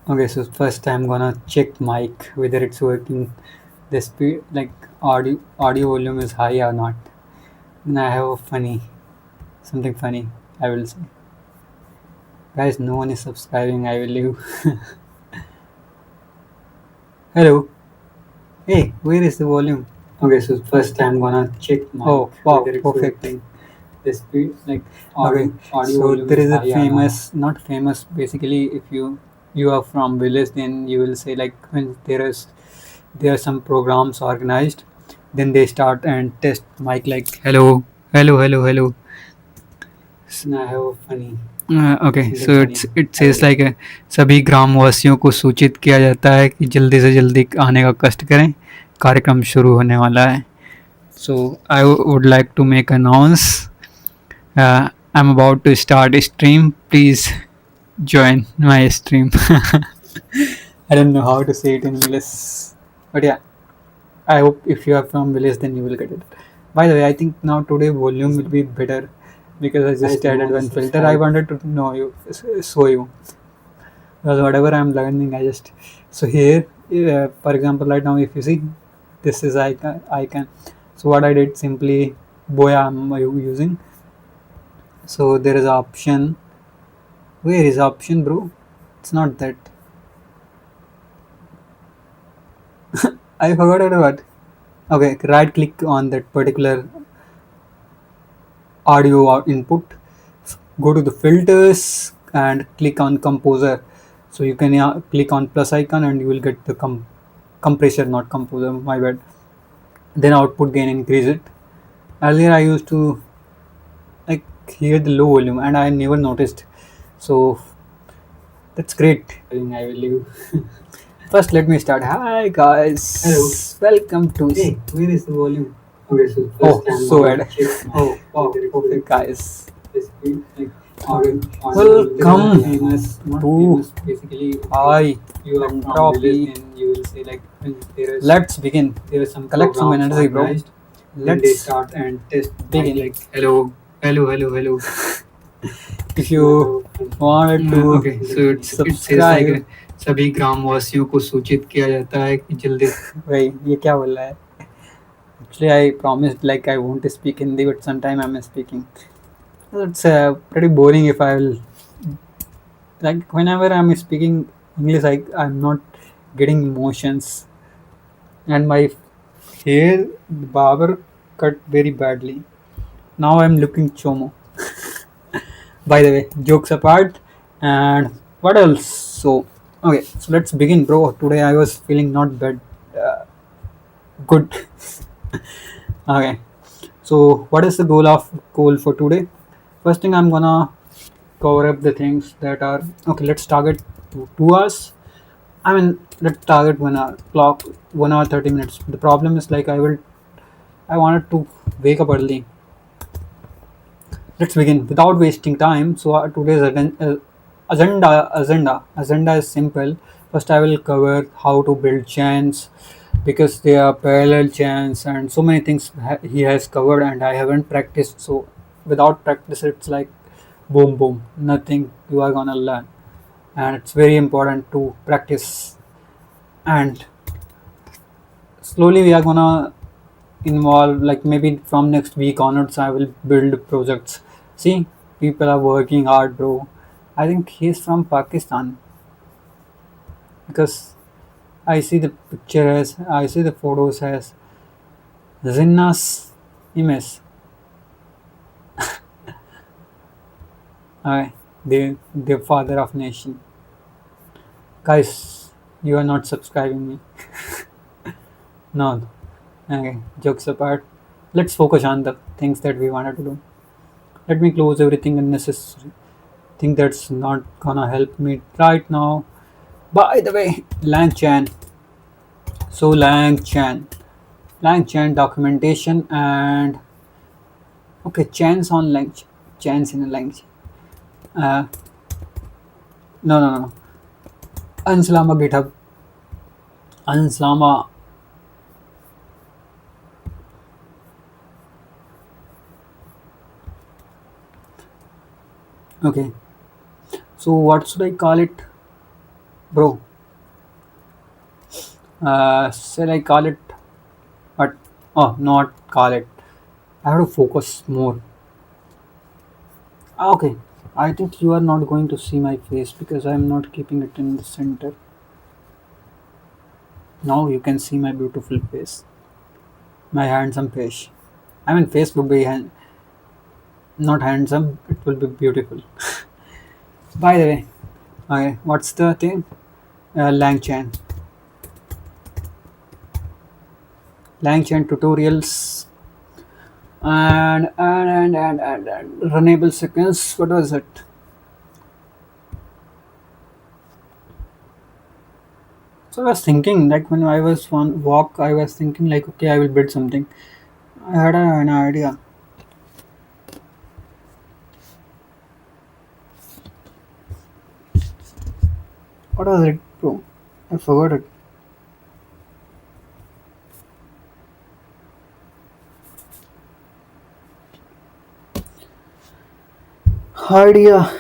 Okay, so first I'm gonna check mic whether it's working. The speed, like audio volume is high or not. Then I have a something funny. I will say, guys, no one is subscribing. I will leave. Hello, hey, where is the volume? Okay, so first I'm gonna check mic. Oh, wow, whether it's perfect. Working. The speed, like audio so volume there is a high or famous, not famous. Basically, if you are from village, then you will say like when there are some programs organized, then they start and test mic like hello, hello, hello, hello. And I have a funny okay something so funny. It I says will. Like सभी ग्रामवासियों को सूचित किया जाता है कि जल्दी से जल्दी आने का कष्ट करें, कार्यक्रम शुरू होने वाला है. So I would like to make announce I'm about to start a stream. Please join my stream. I don't know how to say it in English, but yeah, I hope if you are from village, then you will get it. By the way, I think now today volume will be better because I Guys, just no added one is one filter. I subscribing. wanted to know you, show you because whatever I'm learning, I just so here, for example, right now, if you see, this is icon. So what I did simply, Boya I'm using. So there is option. Where is option, bro? It's not that. I forgot what. Okay, right click on that particular audio input. Go to the filters and click on composer. So you can click on plus icon and you will get the compressor, not composer. My bad. Then output gain increase it. Earlier I used to like hear the low volume and I never noticed. So that's great. I will leave. First, let me start. Hi guys. Hello. Welcome to. Hey, where is the volume? Okay, so Oh, first I'm so gonna bad. check my Oh, wow, whether it's perfect working. guys. The speed, like audio volume. There is Welcome a famous, not to famous. Basically, if Hi you are from village, Entropy. then you will say like when Let's begin. there are some Collect some programs energy, bro. organized, then they Let's start and test mic begin. like hello, hello, hello, hello. If And I have you wanted to okay, so it says like subscribe, सभी ग्रामवासियों को सूचित किया जाता है कि जल्दी भाई ये क्या बोल रहा है? Actually, I promised like I won't speak Hindi, but sometime I'm speaking. It's pretty boring if I will like whenever I'm speaking English, I'm not getting emotions, and my hair the barber cut very badly. Now I'm looking chomo. By the way, jokes apart, and what else? So okay, so let's begin, bro. Today I was feeling not bad, uh, good. Okay, so what is the goal for today? First thing I'm gonna cover up the things that are okay. Let's target 2 hours. I mean, let's target 1 hour clock, 1 hour 30 minutes. The problem is like I wanted to wake up early. Let's begin without wasting time. So today's agenda is simple. First, I will cover how to build chains because they are parallel chains and so many things he has covered and I haven't practiced. So without practice, it's like boom boom, nothing you are gonna learn, and it's very important to practice. And slowly we are gonna involve like maybe from next week onwards I will build projects. See, people are working hard, bro. I think he's from Pakistan because I see the picture as I see the photos as Zinna's image. I the father of nation. Guys, you are not subscribing me. No. Okay, jokes apart. Let's focus on the things that we wanted to do. Let me close everything unnecessary. Think that's not gonna help me right now. By the way, Langchain. So Langchain documentation and okay, chains on chains in a Langchain. Uh, no. Unslama GitHub. Unslama. Okay. So what should I call it? Bro, shall I call it? But oh, not call it. I have to focus more. Okay, I think you are not going to see my face because I am not keeping it in the center. Now you can see my beautiful face, my handsome face. I mean, face would be not handsome, it will be beautiful. By the way, okay, what's the thing? Langchain. Langchain tutorials and runnable seconds. What was it? So I was thinking, like when I was on walk, I was thinking like, okay, I will build something. I had an idea. What was it, bro? I forgot it. Idea.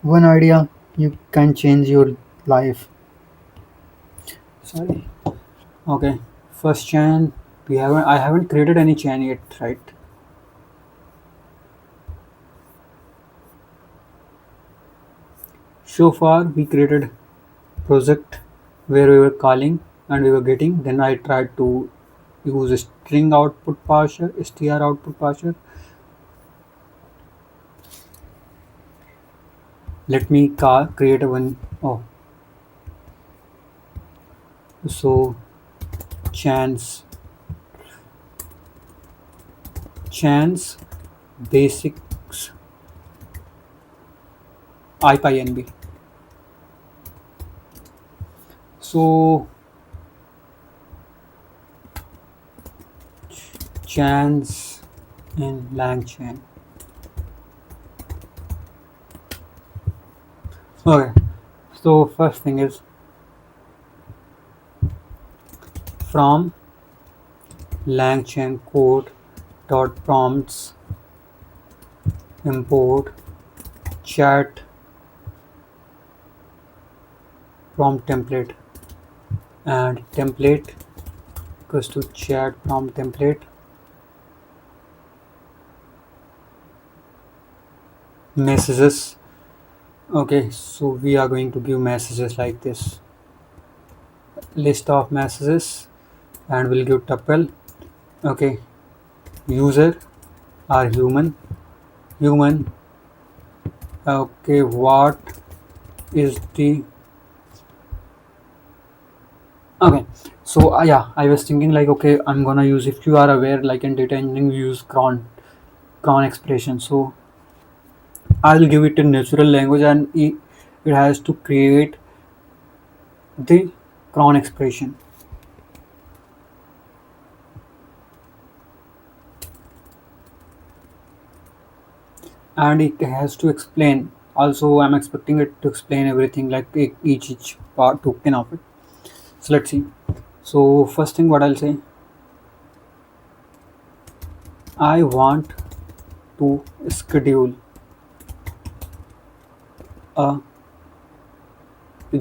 One idea, you can change your life. Sorry. Okay. First chain. We haven't. I haven't created any chain yet, right? So far, we created project where we were calling and we were getting. Then I tried to use a string output parser, str output parser. Let me create a one. Oh, so chance basics IPNB. So chance in Langchain. Okay. So first thing is from Langchain code dot prompts import chat prompt template and template goes to chat prompt template messages. Okay, so we are going to give messages like this, list of messages, and we'll give tuple. Okay, user are human. Okay, what is the okay? So yeah, I was thinking like, okay, I'm gonna use, if you are aware, like in data engineering we use cron expression. So I'll give it a natural language and it has to create the cron expression, and it has to explain. Also, I'm expecting it to explain everything, like each part token of it. So let's see. So first thing, what I'll say, I want to schedule a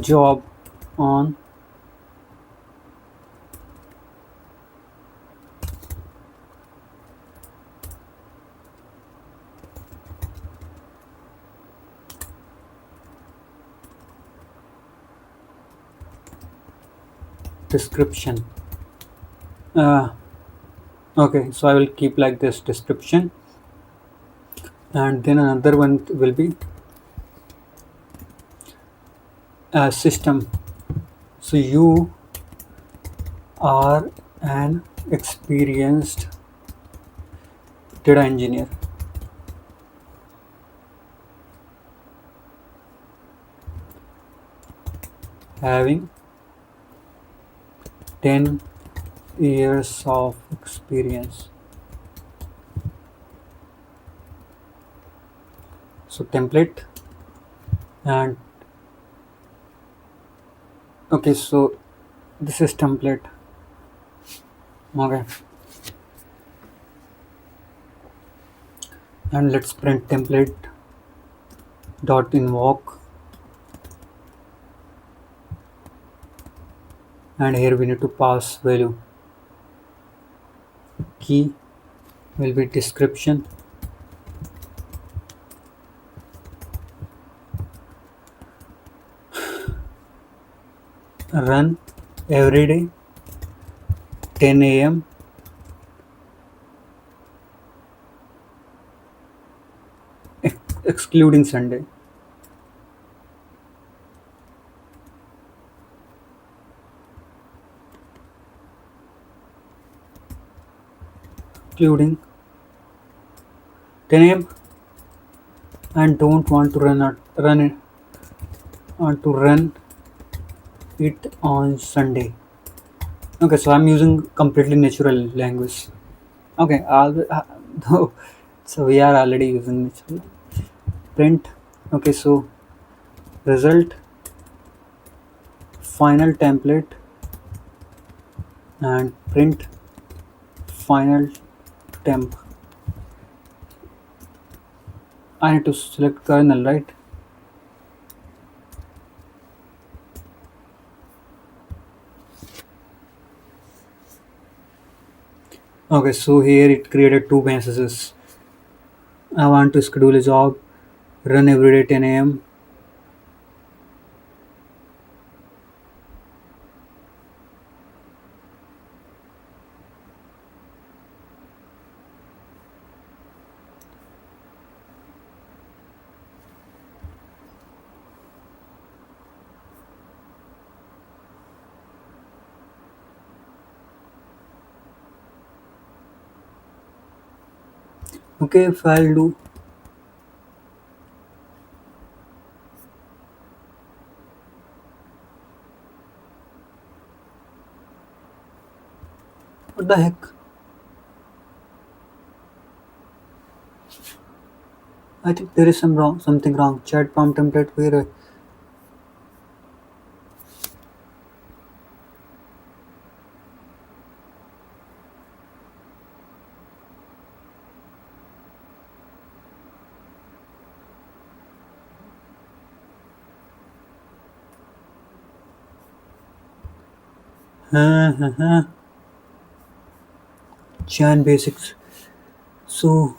job on description. Uh, okay, so I will keep like this description, and then another one will be system. So you are an experienced data engineer having 10 years of experience. So template, and okay, so this is template. Okay, and let's print template dot invoke and here we need to pass value. Key will be description, run every day 10 a.m. excluding Sunday. Excluding 10 a.m. and don't want to run it want to run it on Sunday. Okay, so I'm using completely natural language. Okay, no, so we are already using natural print. Okay, so result final template and print final temp. I need to select kernel, right? Okay, so here it created two messages. I want to schedule a job, run every day 10 a.m. Okay, if I'll do what the heck? I think there is something wrong. Chat prompt template where Chan basics. So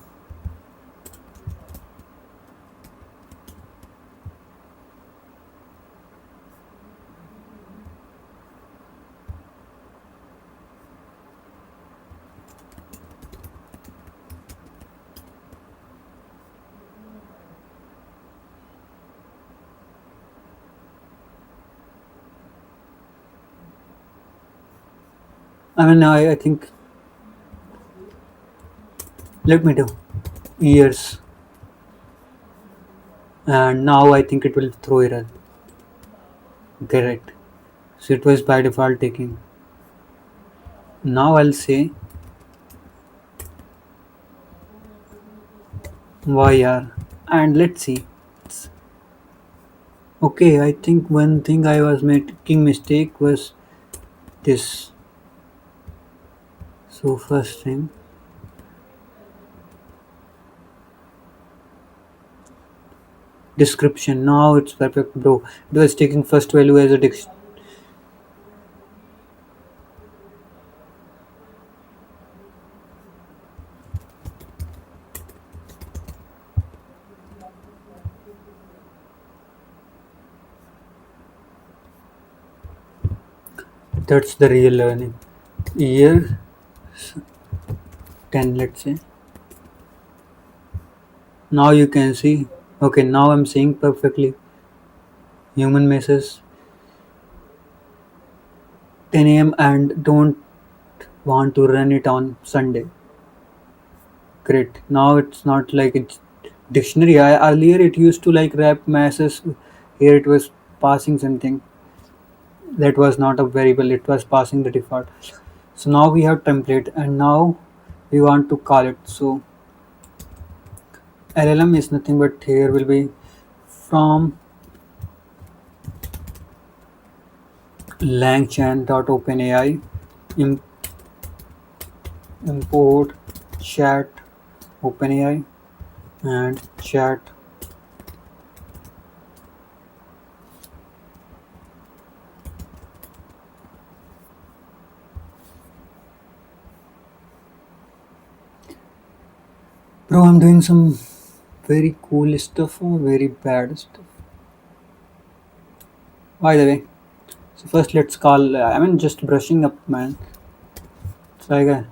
I think let me do years, and now I think it will throw error. Correct. So it was by default taking. Now I'll say YR and let's see. Okay, I think one thing I was making mistake was this. So first thing description. Now it's perfect, bro. It was taking first value as a that's the real learning. Year 10, let's say. Now you can see. Okay, now I'm seeing perfectly. Human message 10 a.m. and don't want to run it on Sunday. Great. Now it's not like it's dictionary. Earlier it used to like wrap masses. Here it was passing something that was not a variable. It was passing the default. So now we have template and now we want to call it. So LLM is nothing but here will be from Langchain.openai im- import chat OpenAI and chat Bro, I'm doing some very cool stuff or very bad stuff. By the way, so first let's call. Just brushing up, man. It's like a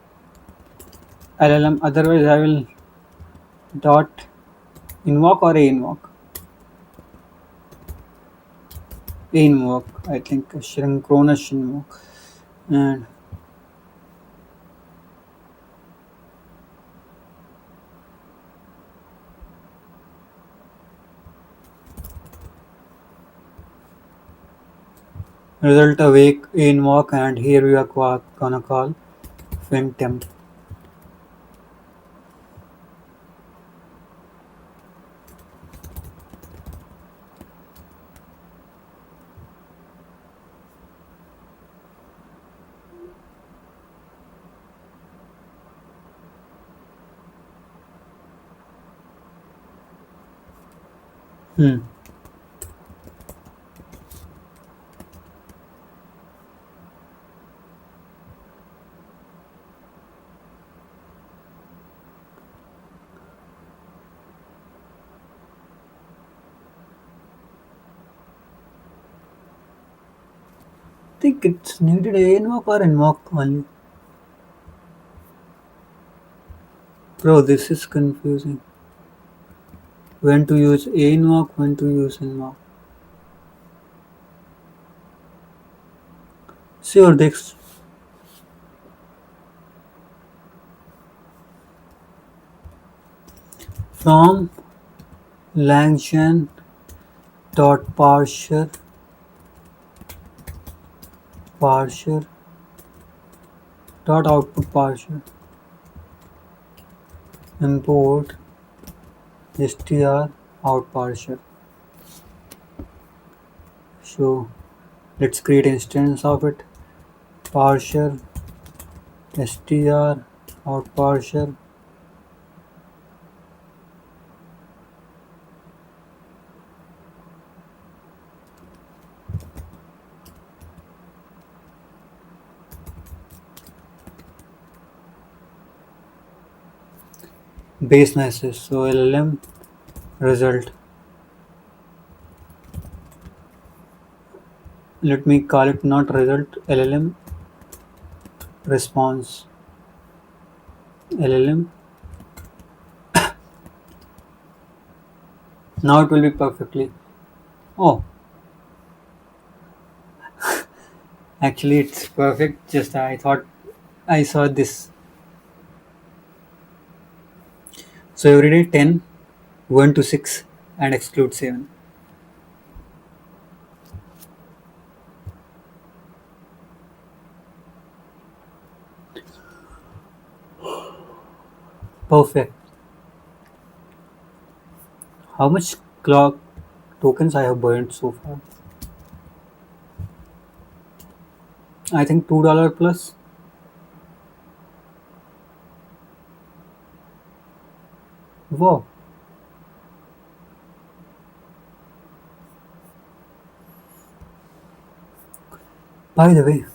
LLM. Otherwise, I will dot invoke or a invoke. A invoke. I think a synchronous invoke. And result awake a invoke, and here we are gonna call temp. Hmm. Think it's needed a invoke or invoke only. Bro, this is confusing. When to use a invoke, when to use invoke. Sure, this from Langchain dot parser dot output parser import str out parser. So let's create instance of it. Parser str out parser base message. So LLM result. Let me call it not result, LLM response. LLM. Now it will be perfectly. Oh, actually it's perfect. Just I thought I saw this. So every day 10, 1 to 6 and exclude 7. Perfect. How much clock tokens I have burned so far? I think $2 plus. Wow. By the way,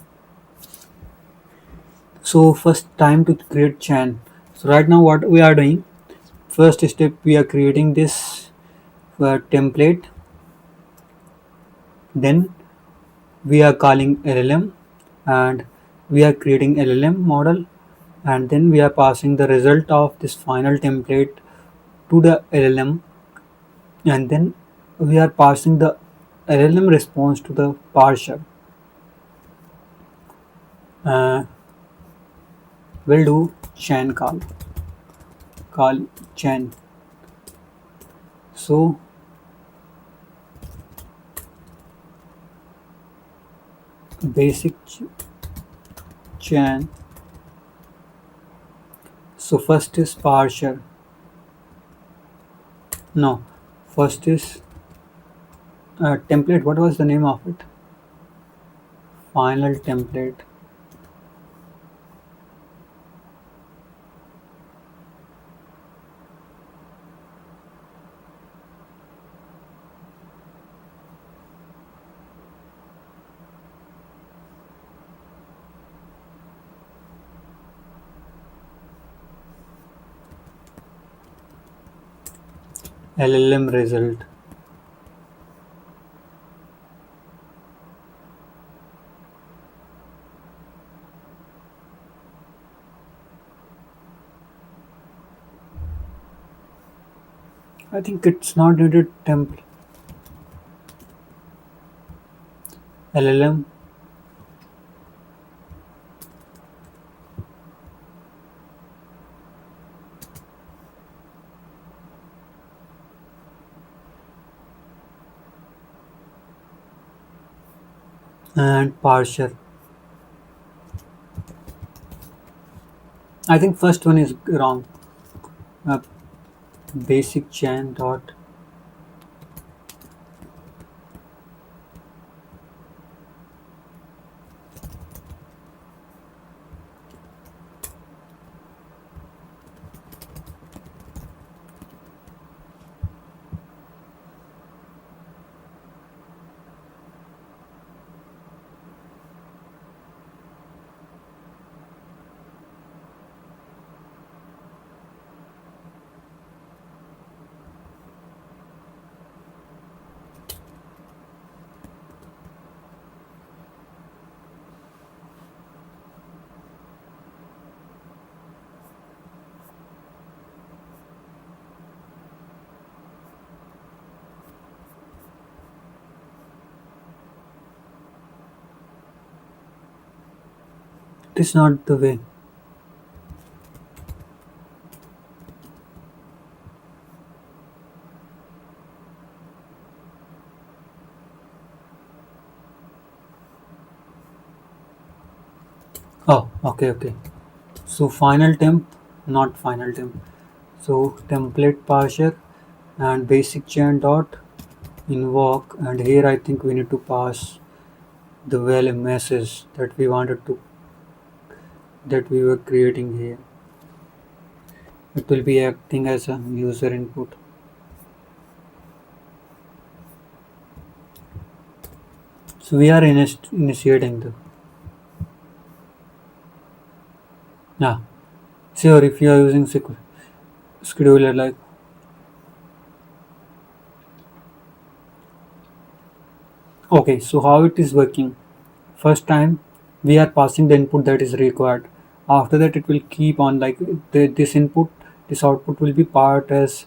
so first time to create chain. So right now what we are doing, first step we are creating this template, then we are calling LLM and we are creating LLM model, and then we are passing the result of this final template to the LLM, and then we are passing the LLM response to the parser. Uh, we'll do chain call chain. So basic chain. So first is parser. No, first is template. What was the name of it? Final template. LLM result. I think it's not needed template. LLM and parser. I think first one is wrong. Uh, basic chain dot. It is not the way. Oh, okay, okay. So final temp, not final temp. So template parser and basic chain dot invoke, and here I think we need to pass the value message that we wanted to that we were creating here. It will be acting as a user input. So we are initiating the yeah. Sure, if you are using scheduler like okay, so how it is working? First time we are passing the input that is required. After that, it will keep on like this input, this output will be part as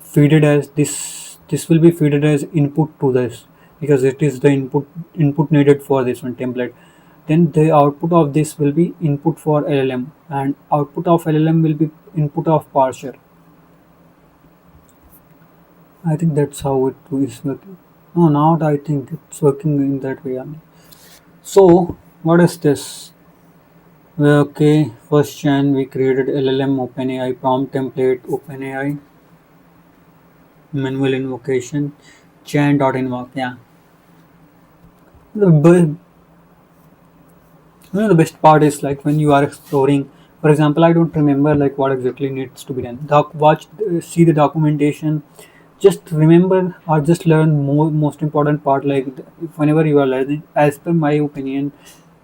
feeded as this will be feeded as input to this because it is the input needed for this one template. Then the output of this will be input for LLM and output of LLM will be input of parser. I think that's how it is working. No, now I think it's working in that way only. So what is this? Well, okay, first chain we created LLM OpenAI prompt template OpenAI manual invocation chain.invoke. Yeah, the the best part is like when you are exploring. For example, I don't remember like what exactly needs to be done. Watch, see the documentation. Just remember or just learn most important part. Like whenever you are learning, as per my opinion,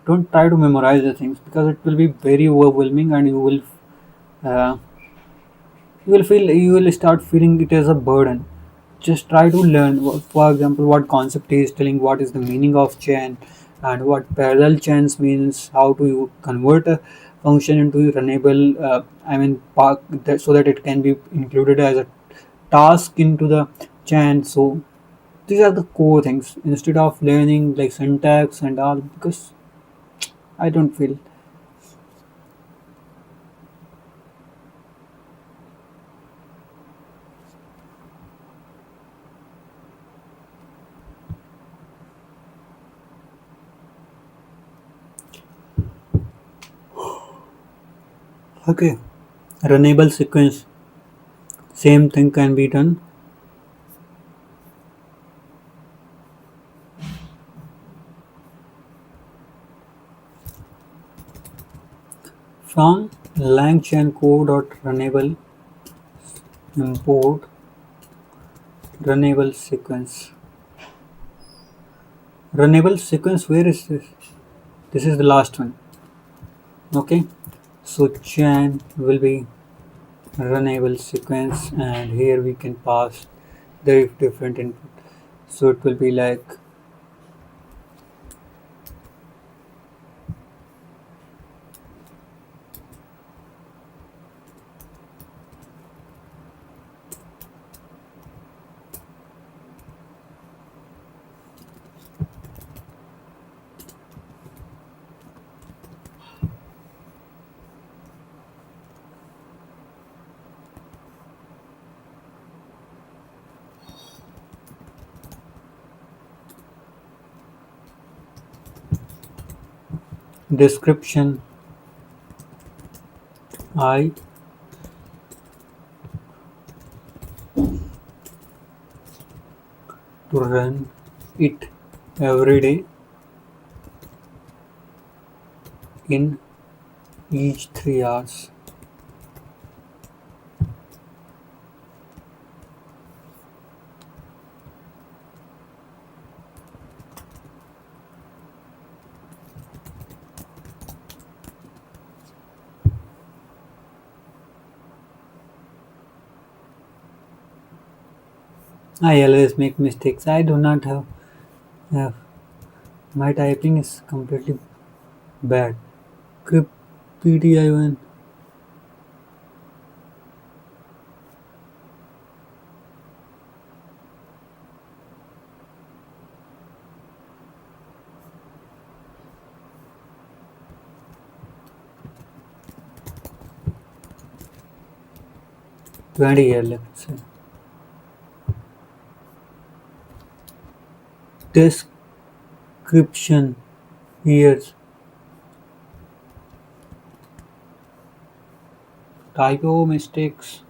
don't try to memorize the things because it will be very overwhelming and uh, you will start feeling it as a burden. Just try to learn for example what concept he is telling, what is the meaning of chain and what parallel chains means, how to you convert a function into runnable so that it can be included as a task into the chain. So these are the core things instead of learning like syntax and all because I don't feel okay. Runnable sequence, same thing can be done from Langchain code.runnable import runnable sequence. Runnable sequence, where is this? This is the last one. Okay, so chain will be runnable sequence, and here we can pass the different input. So it will be like description I to run it every day in each 3 hours. I always make mistakes. I do not have my typing is completely bad. Script PDI1 20 here let's say. Description years typo mistakes.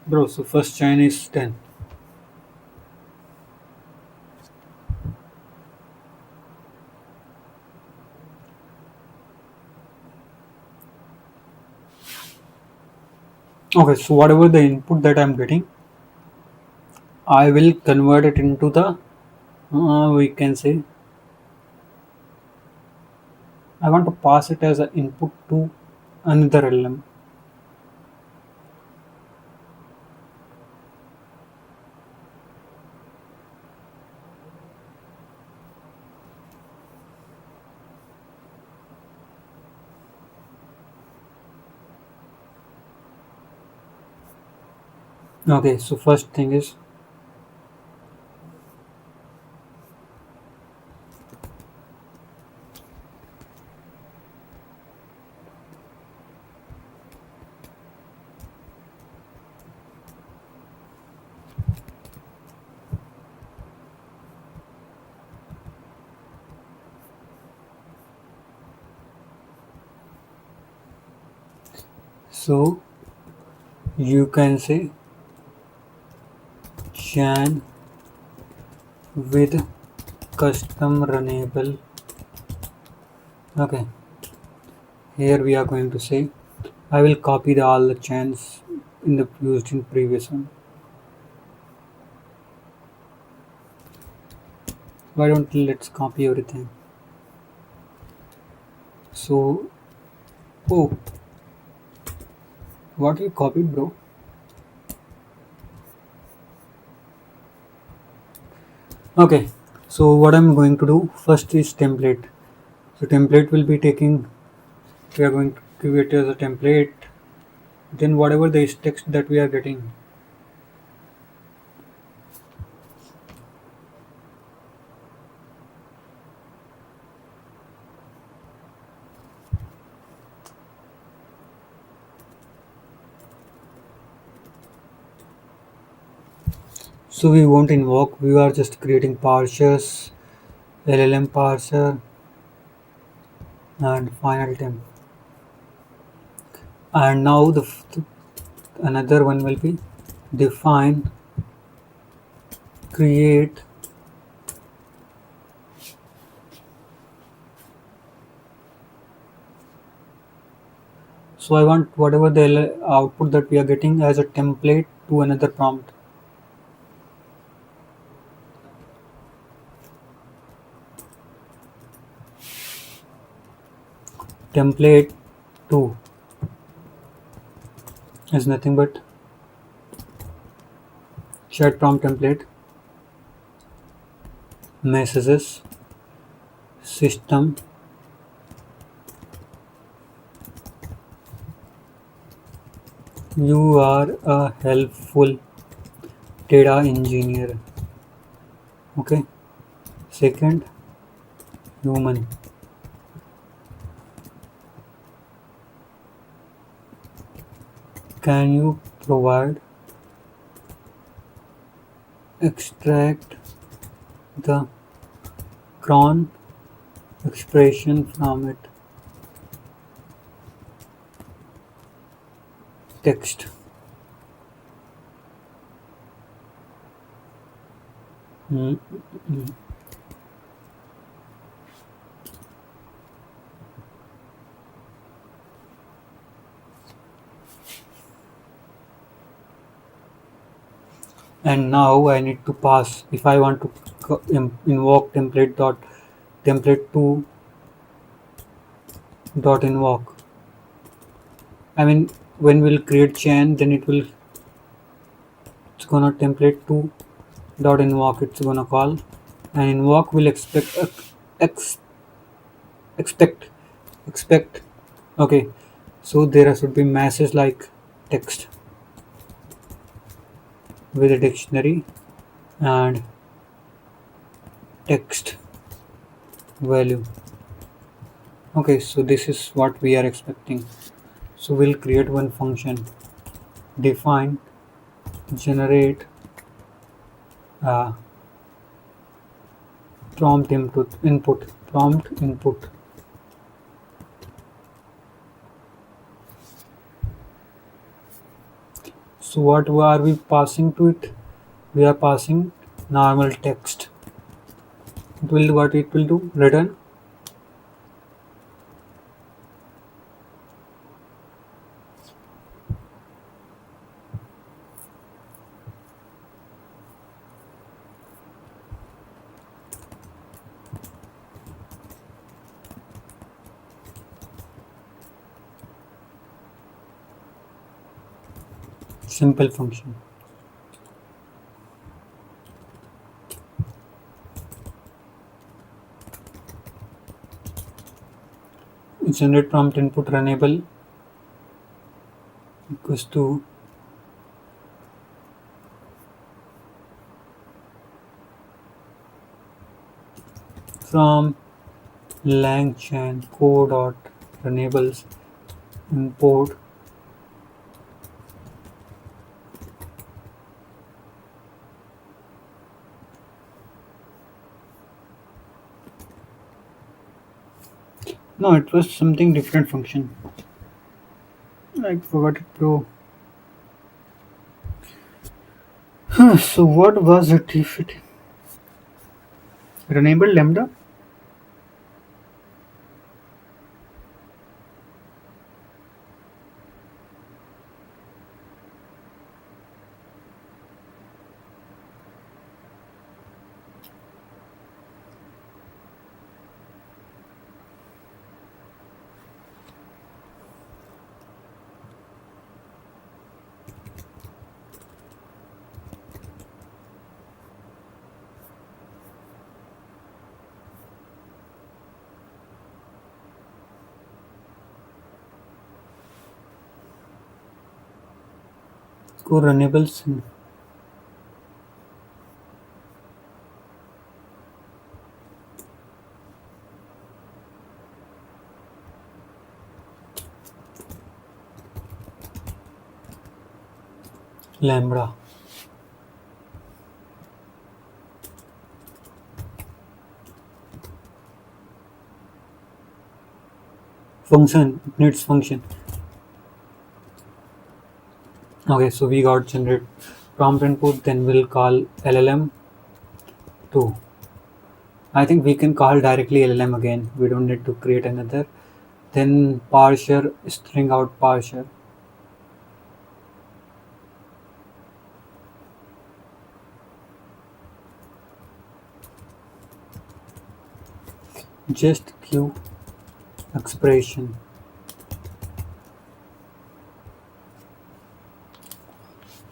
Bro, so first Chinese 10. Okay, so whatever the input that I'm getting, I will convert it into the we can say I want to pass it as an input to another LM. Okay, so first thing is so you can say Chan with custom runnable. Okay, here we are going to say I will copy all the chans in the used in previous one. Why don't let's copy everything? So oh, what you copied, bro? Okay, so what I'm going to do first is template. So template will be taking. We are going to give it as a template. Then whatever the text that we are getting. So we won't invoke. We are just creating parsers, LLM parser, and final temp. And now another one will be define create. So I want whatever the output that we are getting as a template to another prompt. Template 2 is nothing but chat prompt template, messages, system, you are a helpful data engineer. Okay. Second, human. Can you provide extract the cron expression from it? Text. Mm. And now I need to pass if I want to invoke template 2 dot invoke. I mean, when we'll create chain, then it's gonna template 2 dot invoke. It's gonna call, and invoke will ex, expect expect. Okay, so there should be message like text with a dictionary and text value. Okay, so this is what we are expecting. So we'll create one function, define generate uh, prompt input. So what are we passing to it? We are passing normal text. It will do, return. Simple function. Generate prompt input runnable equals to from Langchain co runables import no, it was something different function. I forgot it, bro. So what was it if it runnable lambda? Go runnables lambda function. It needs function. Okay, so we got generate prompt input, then we'll call LLM 2. I think we can call directly LLM again. We don't need to create another. then parser string out parser. Just give expression.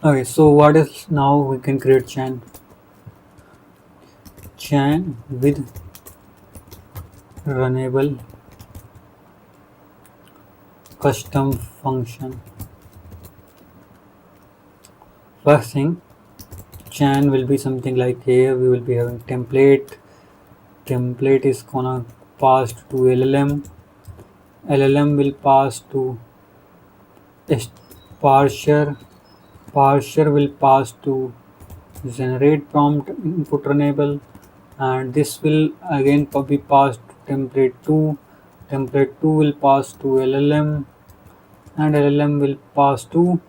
Okay, so what is now we can create chain with runnable custom function. First thing, chain will be something like here we will be having template. Template is gonna pass to LLM. LLM will pass to parser. Parser will pass to generate prompt input runnable, and this will again be passed to template 2. Template 2 will pass to LLM, and LLM will pass to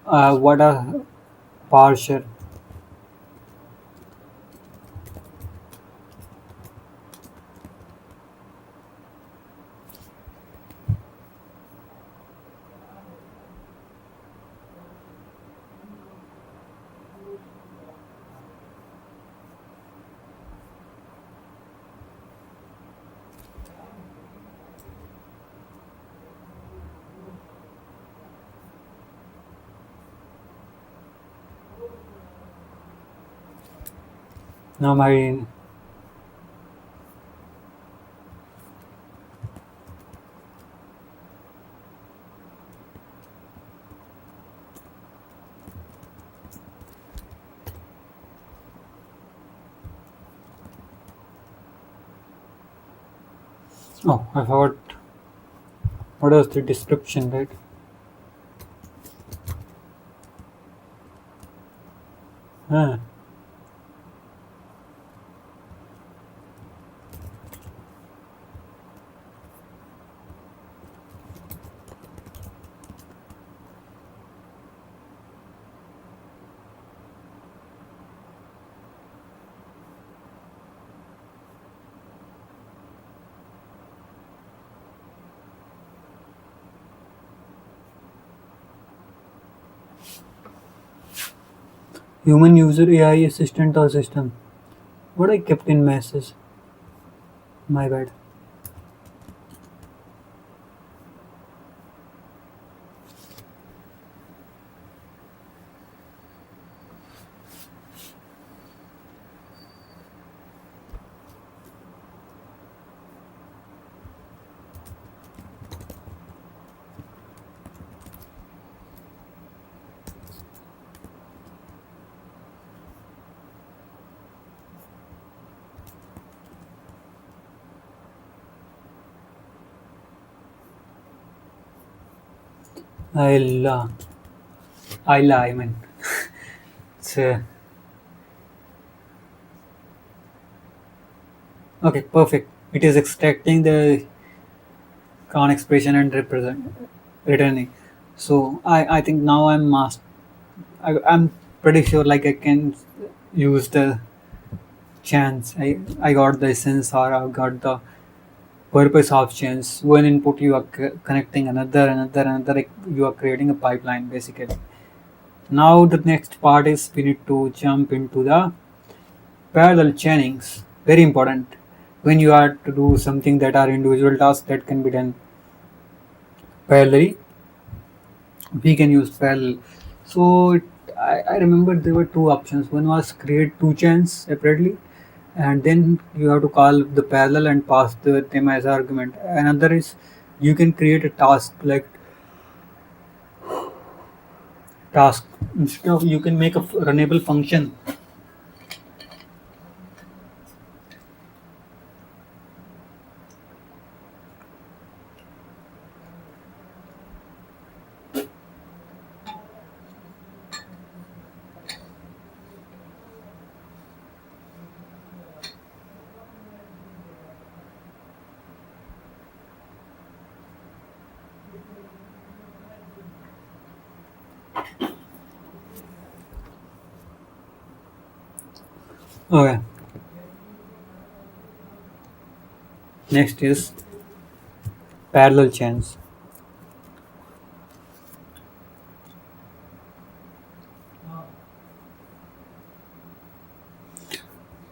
what a parser. Now my oh, I forgot what was the description, right? Ah, human user AI assistant or system. What I kept in message. My bad. I'll I mean, it's okay, perfect. It is extracting the Khan expression and returning. So I think now I'm pretty sure like I can use the chance. I got the essence or I got the purpose of chance. One input you are connecting another. Like you are creating a pipeline basically. Now the next part is we need to jump into the parallel chainings. Very important when you are to do something that are individual tasks that can be done parallelly. We can use parallel. So I remember there were two options. One was create two chains separately, and then you have to call the parallel and pass them as argument. Another is you can create a task like task instead of you can make a runnable function. Okay. Next is Parallel chains.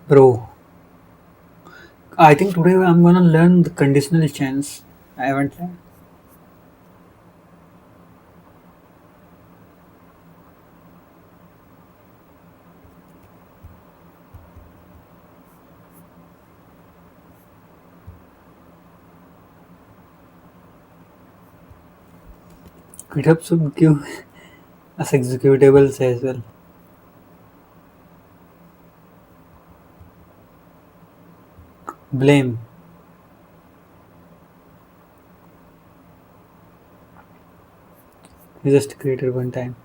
Bro, I think today I'm gonna learn the conditional chains. I haven't learned. GitHub should give us executables as well. Blame. We just created one time.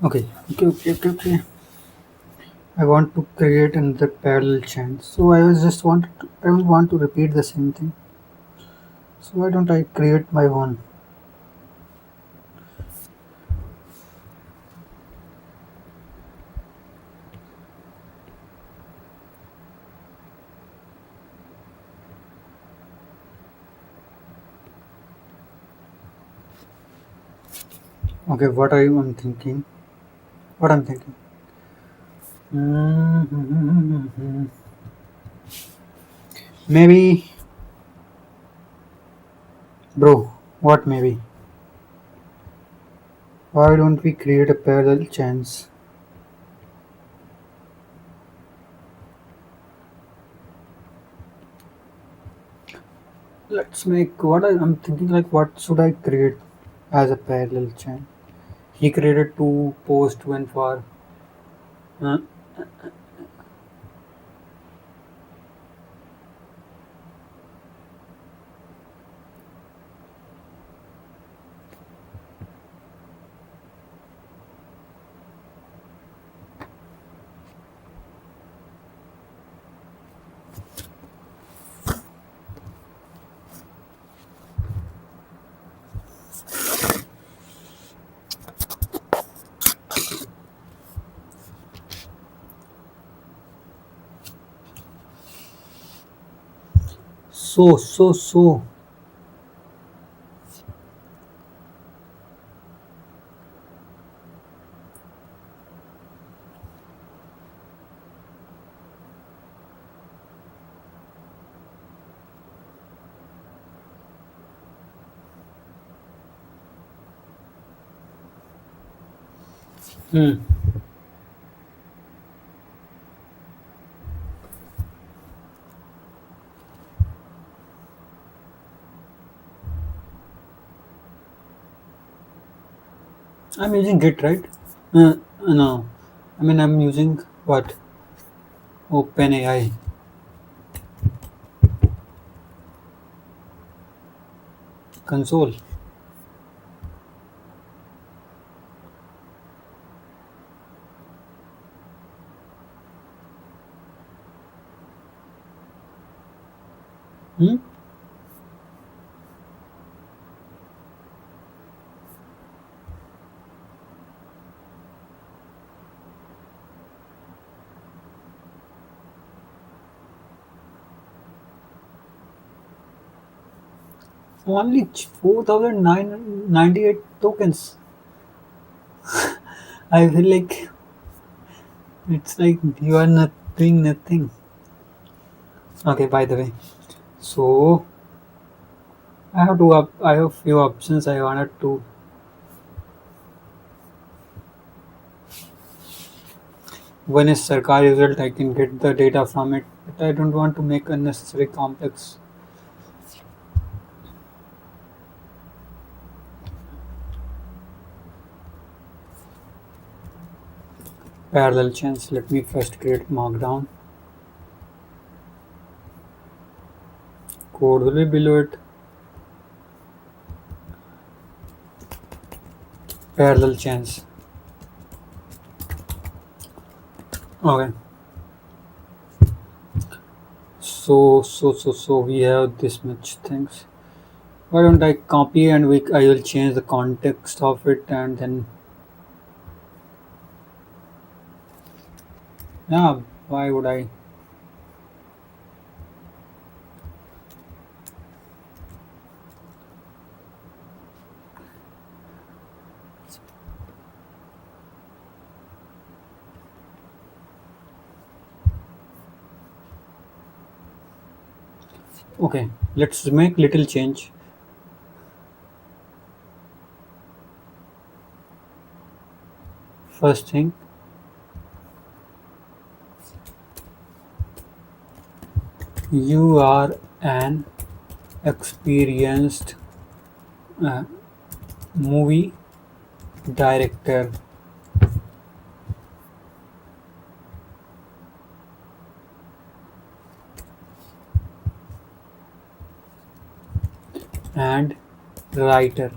Okay. I want to create another parallel chain. So I don't want to repeat the same thing. So why don't I create my one? Okay, what are you I'm thinking? What I'm thinking? Mm-hmm. Maybe, bro. What maybe? Why don't we create a parallel chains? Let's make I'm thinking like what should I create as a parallel chain? He created two post one for. Uh, so. Hmm. I'm using Git, right? No. I mean, I'm using what? OpenAI console. Hmm? Only 4,998 tokens. I feel like it's like you are not doing nothing. Okay, by the way, so I have two I have few options I wanted to. One is Sarkar result, I can get the data from it, but I don't want to make unnecessary complex parallel chains. Let me first create markdown. Code will be below it. Parallel chains. Okay. So we have this much things. Why don't I copy and I will change the context of it and then yeah, why would I? Okay, let's make little change. First thing, you are an experienced uh, movie director and writer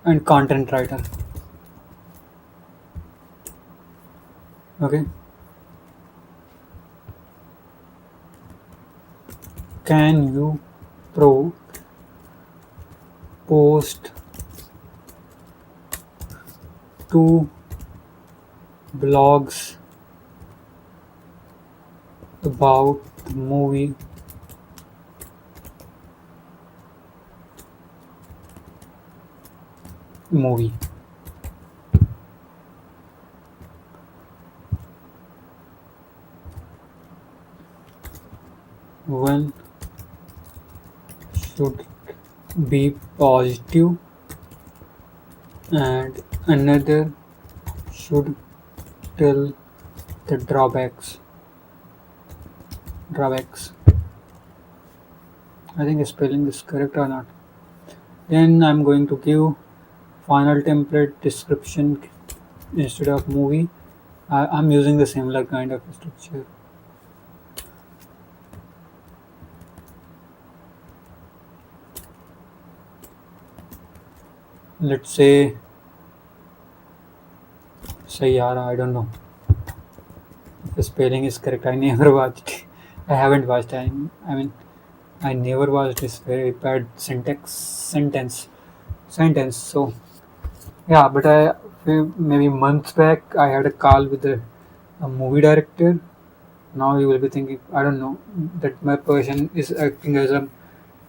and content writer. Okay, can you post two blogs about the movie? One should be positive and another should tell the drawbacks. I think spelling is correct or not. Then I'm going to give final template description instead of movie. I'm using the similar kind of structure. Let's say Sayara. I don't know if the spelling is correct. I never watched. I haven't watched. I mean, I never watched this very bad sentence. So yeah, but maybe months back I had a call with a movie director. Now you will be thinking, I don't know, that my person is acting as a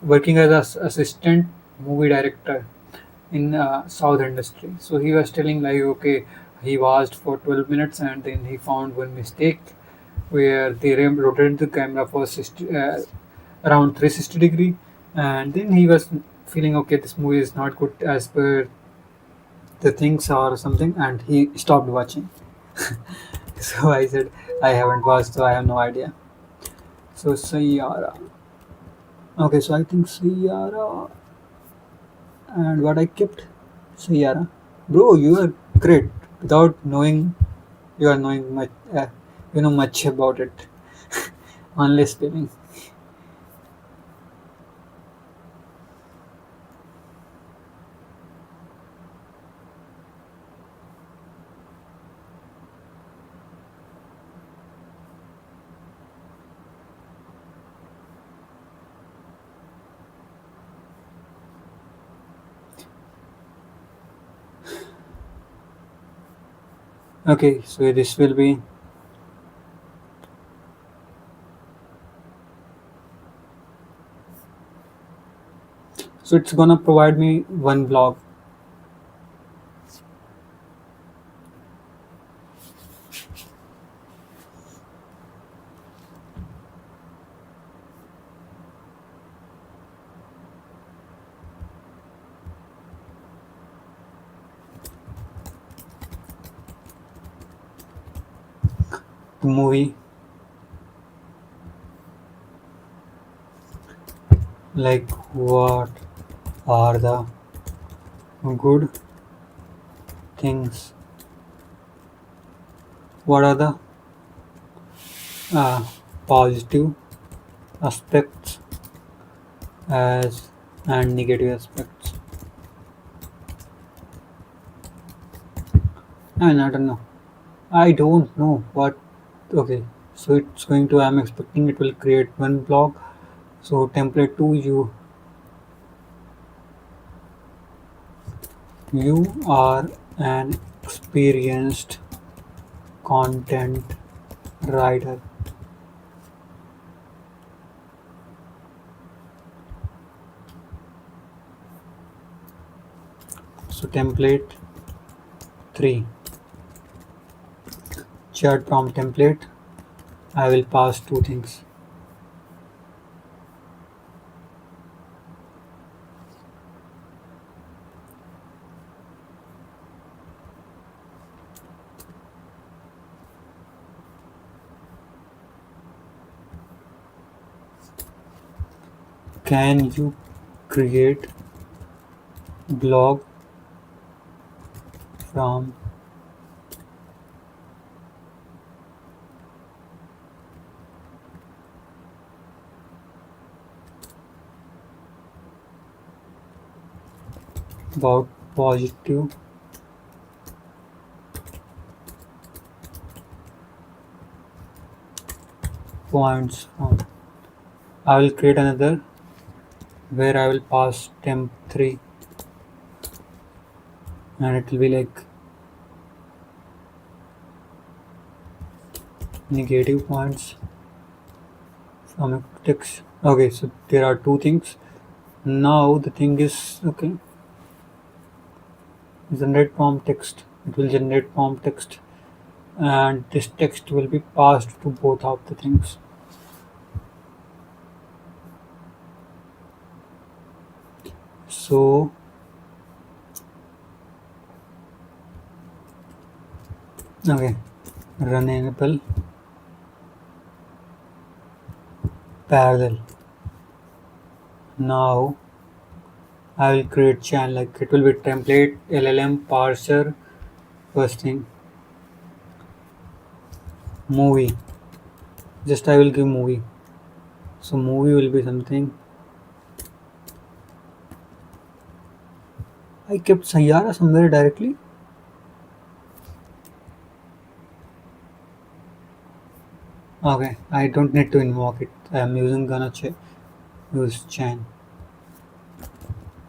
working as an assistant movie director in South industry. So he was telling like, okay, he watched for 12 minutes and then he found one mistake where they rotated the camera for around 360 degree, and then he was feeling okay, this movie is not good as per the things or something, and he stopped watching. So I said, I haven't watched, so I have no idea. So Sayara. Okay, so I think Sayara and what I kept Sayara. Bro, you are great. Without knowing, you are knowing much. You know much about it. Only spelling. Okay, so this will be. So it's gonna provide me one blog. movie, like what are the good things, what are the uh, positive aspects as and negative aspects. And I don't know. I don't know what. Okay, so it's going to. I'm expecting it will create one blog. So template two, you are an experienced content writer. So template three, chat prompt template. I will pass two things. Can you create blog from about positive points from? I will create another where I will pass temp 3 and it will be like negative points from a text. Okay, so there are two things. Now the thing is, okay, generate prompt text. It will generate prompt text and this text will be passed to both of the things. So, okay, run enable parallel. Now I will create chain like it will be template LLM parser first thing movie. Just I will give movie. So movie will be something. I kept Sayara somewhere directly. Okay, I don't need to invoke it. I am using gonna use chain.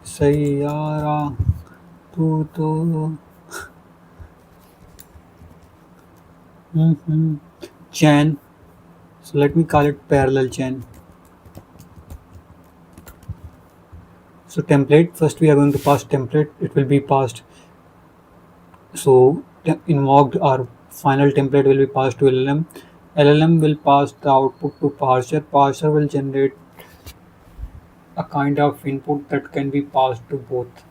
Sayara tu to chain. So let me call it parallel chain. So template first we are going to pass template. It will be passed. So invoked our final template will be passed to LLM. LLM will pass the output to parser. Parser will generate a kind of input that can be passed to both.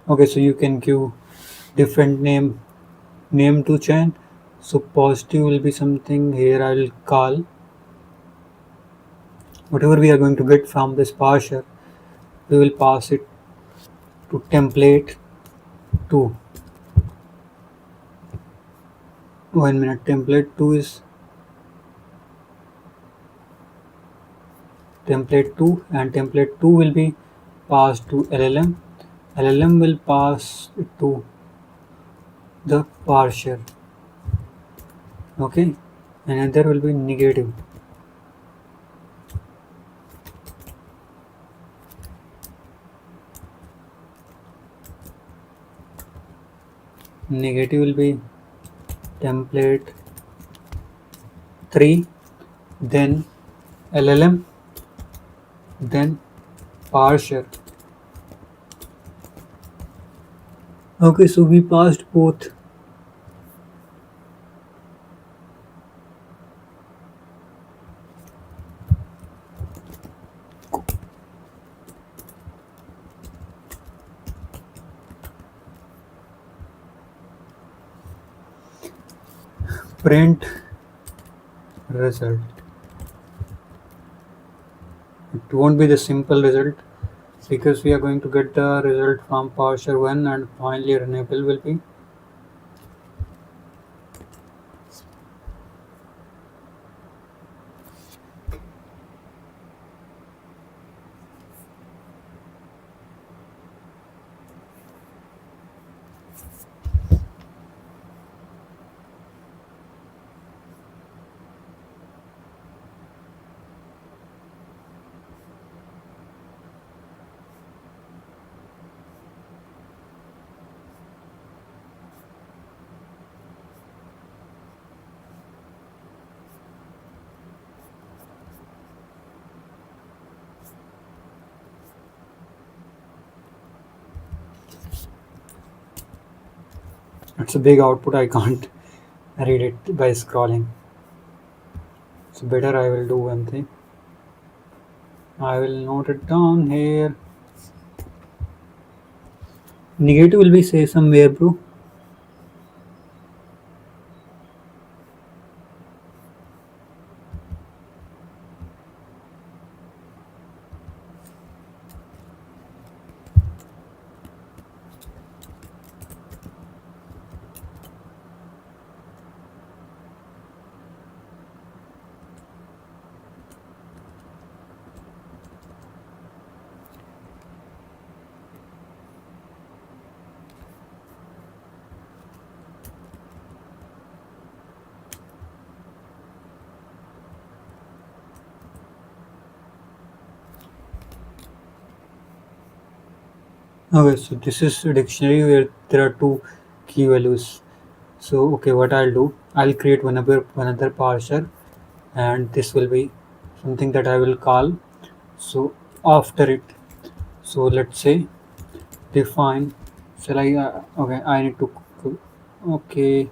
Okay, so you can give different name to chain. So positive will be something here I will call whatever we are going to get from this parser, we will pass it to template 2. 1 minute. Template 2 is template 2, and template 2 will be passed to LLM. LLM will pass it to the parser. Okay, another will be negative. Negative will be template 3, then LLM, then parser. Okay, so we passed both. Print result. It won't be the simple result because we are going to get the result from parser 1, and finally renewable will be it's a big output. I can't read it by scrolling. So better I will do one thing. I will note it down here. Negative will be say somewhere, bro. Okay, so this is a dictionary where there are two key values. So okay, what I'll do, I'll create another parser, and this will be something that I will call. So after it, so let's say define. Shall I? Okay, I need to. Okay,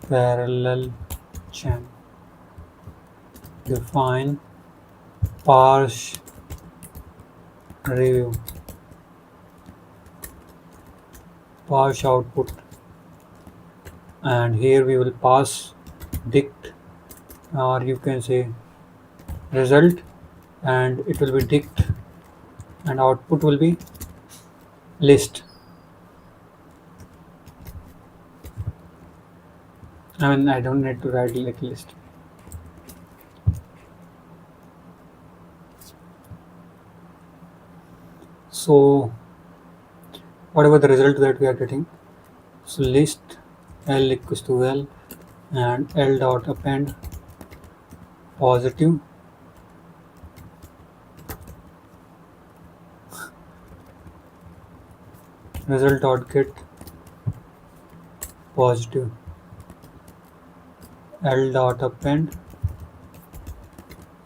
parallel chain. Define parse review, parse output, and here we will pass dict, or you can say result, and it will be dict, and output will be list. I mean, I don't need to write like list. So whatever the result that we are getting, so list l equals to l, and l dot append positive, result dot get positive, l dot append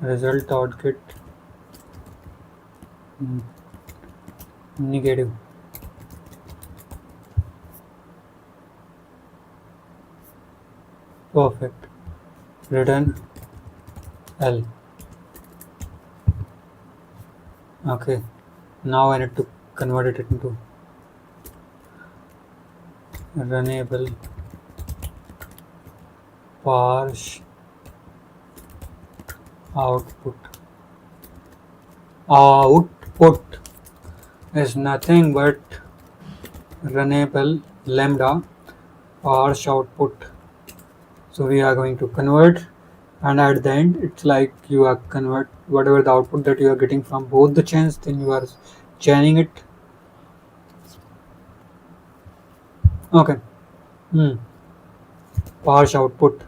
result dot get mm, negative. Perfect. Return L. Okay. Now I need to convert it into runnable parse Output. Output is nothing but runnable lambda parse output. So we are going to convert, and at the end it's like you are convert whatever the output that you are getting from both the chains, then you are chaining it. Okay. Hmm. Parse output.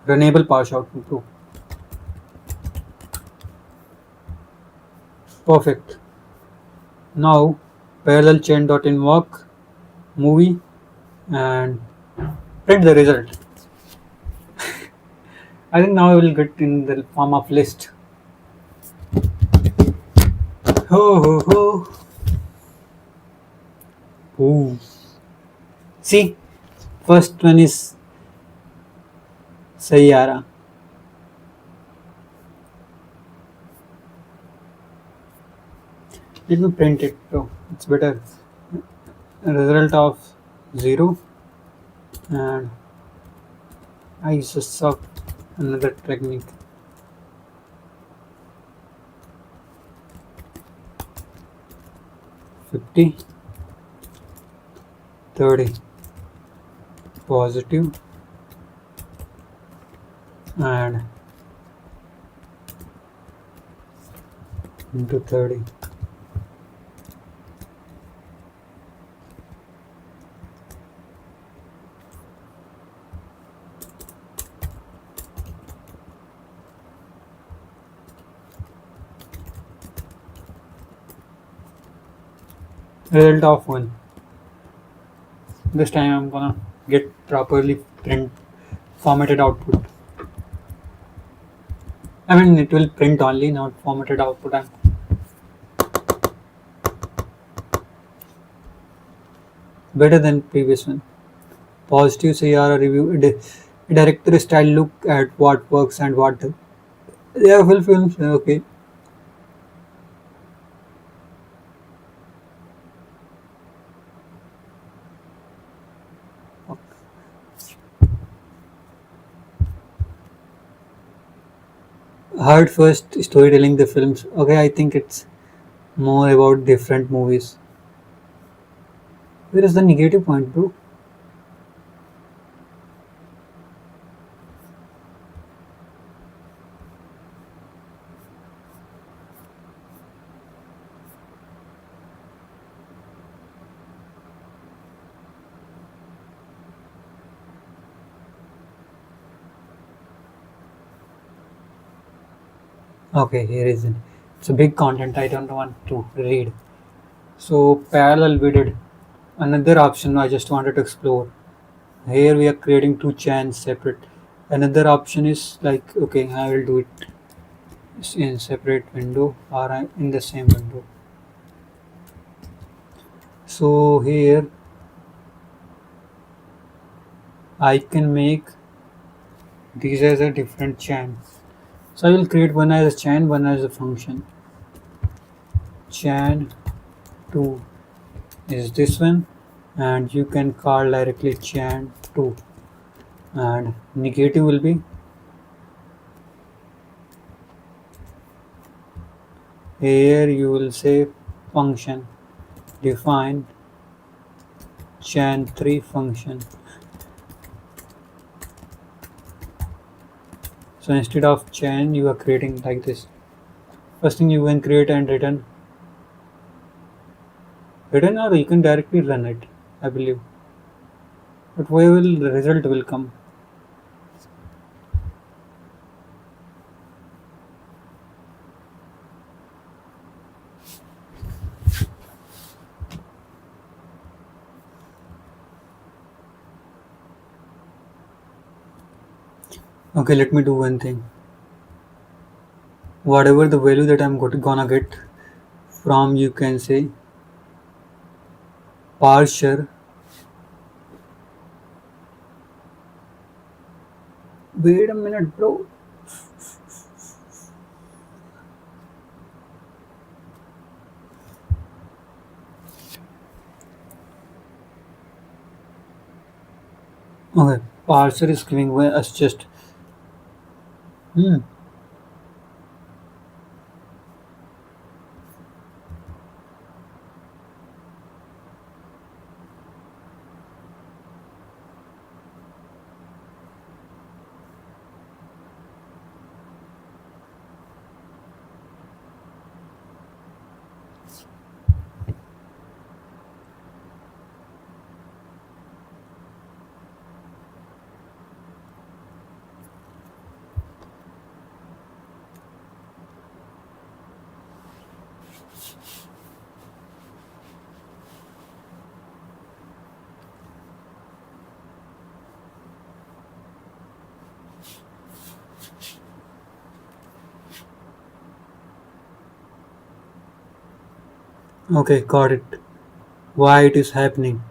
Runnable parse output too. Perfect. Now parallel chain dot invoke movie and print the result. I think now I will get in the form of list. Ho ho ho. Ooh. See, first one is Sayara. Let me print it, bro. It's better. A result of 0, and I just saw another technique. 50, 30, positive, and into 30. Result of 1. This time I'm gonna get properly print formatted output. I mean, it will print only, not formatted output. I'm better than previous one. Positive CR review. Director style look at what works and what. Yeah, full films. Okay. Heard first storytelling the films. Okay, I think it's more about different movies. Where is the negative point, bro? Okay, here is it. It's a big content. I don't want to read. So parallel we did. Another option I just wanted to explore. Here we are creating two chains separate. Another option is like, okay, I will do it in separate window or in the same window. So here I can make these as a different chain. So I will create one as a chain, one as a function. Chain 2 is this one, and you can call directly chain 2, and negative will be here you will say function define chain 3 function. So instead of chain you are creating like this. First thing you can create and return, or you can directly run it, I believe, but where will the result will come? Okay, let me do one thing. Whatever the value that I'm gonna get from, you can say parser. Wait a minute, bro. Okay, parser is giving us just Hmm. Okay, got it. Why it is happening?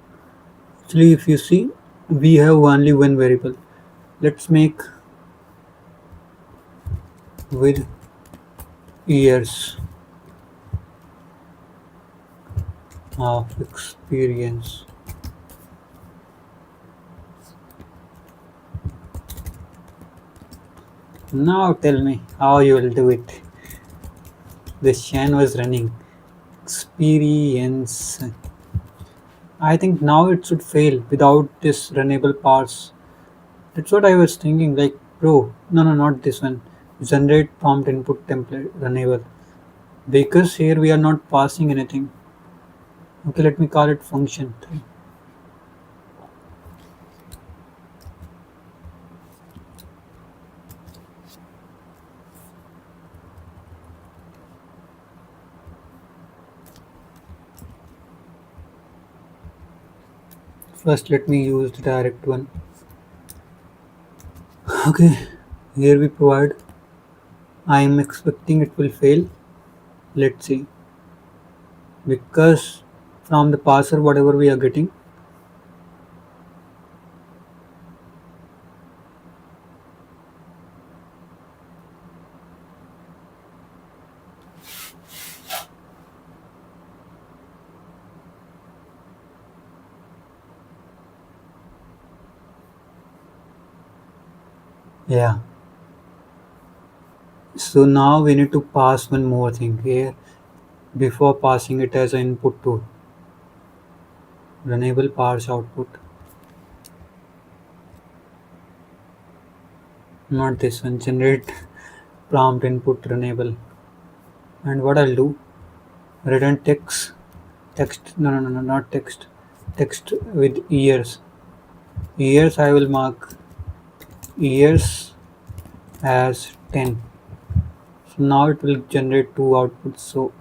Actually, if you see, we have only one variable. Let's make with years of experience. Now tell me how you will do it. This chain was running. Experience. I think now it should fail without this runnable parse. That's what I was thinking. Like, bro, no, no, not this one. Generate prompt input template runnable. Because here we are not passing anything. Okay, let me call it function 3. First, let me use the direct one. Okay, here we provide. I am expecting it will fail. Let's see. Because from the parser, whatever we are getting, yeah. So now we need to pass one more thing here before passing it as an input to runnable parse output. Not this one. Generate prompt input runnable. And what I'll do, return text, no, no, no, no, not text, text with years. Years I will mark years as 10. So now it will generate two outputs. So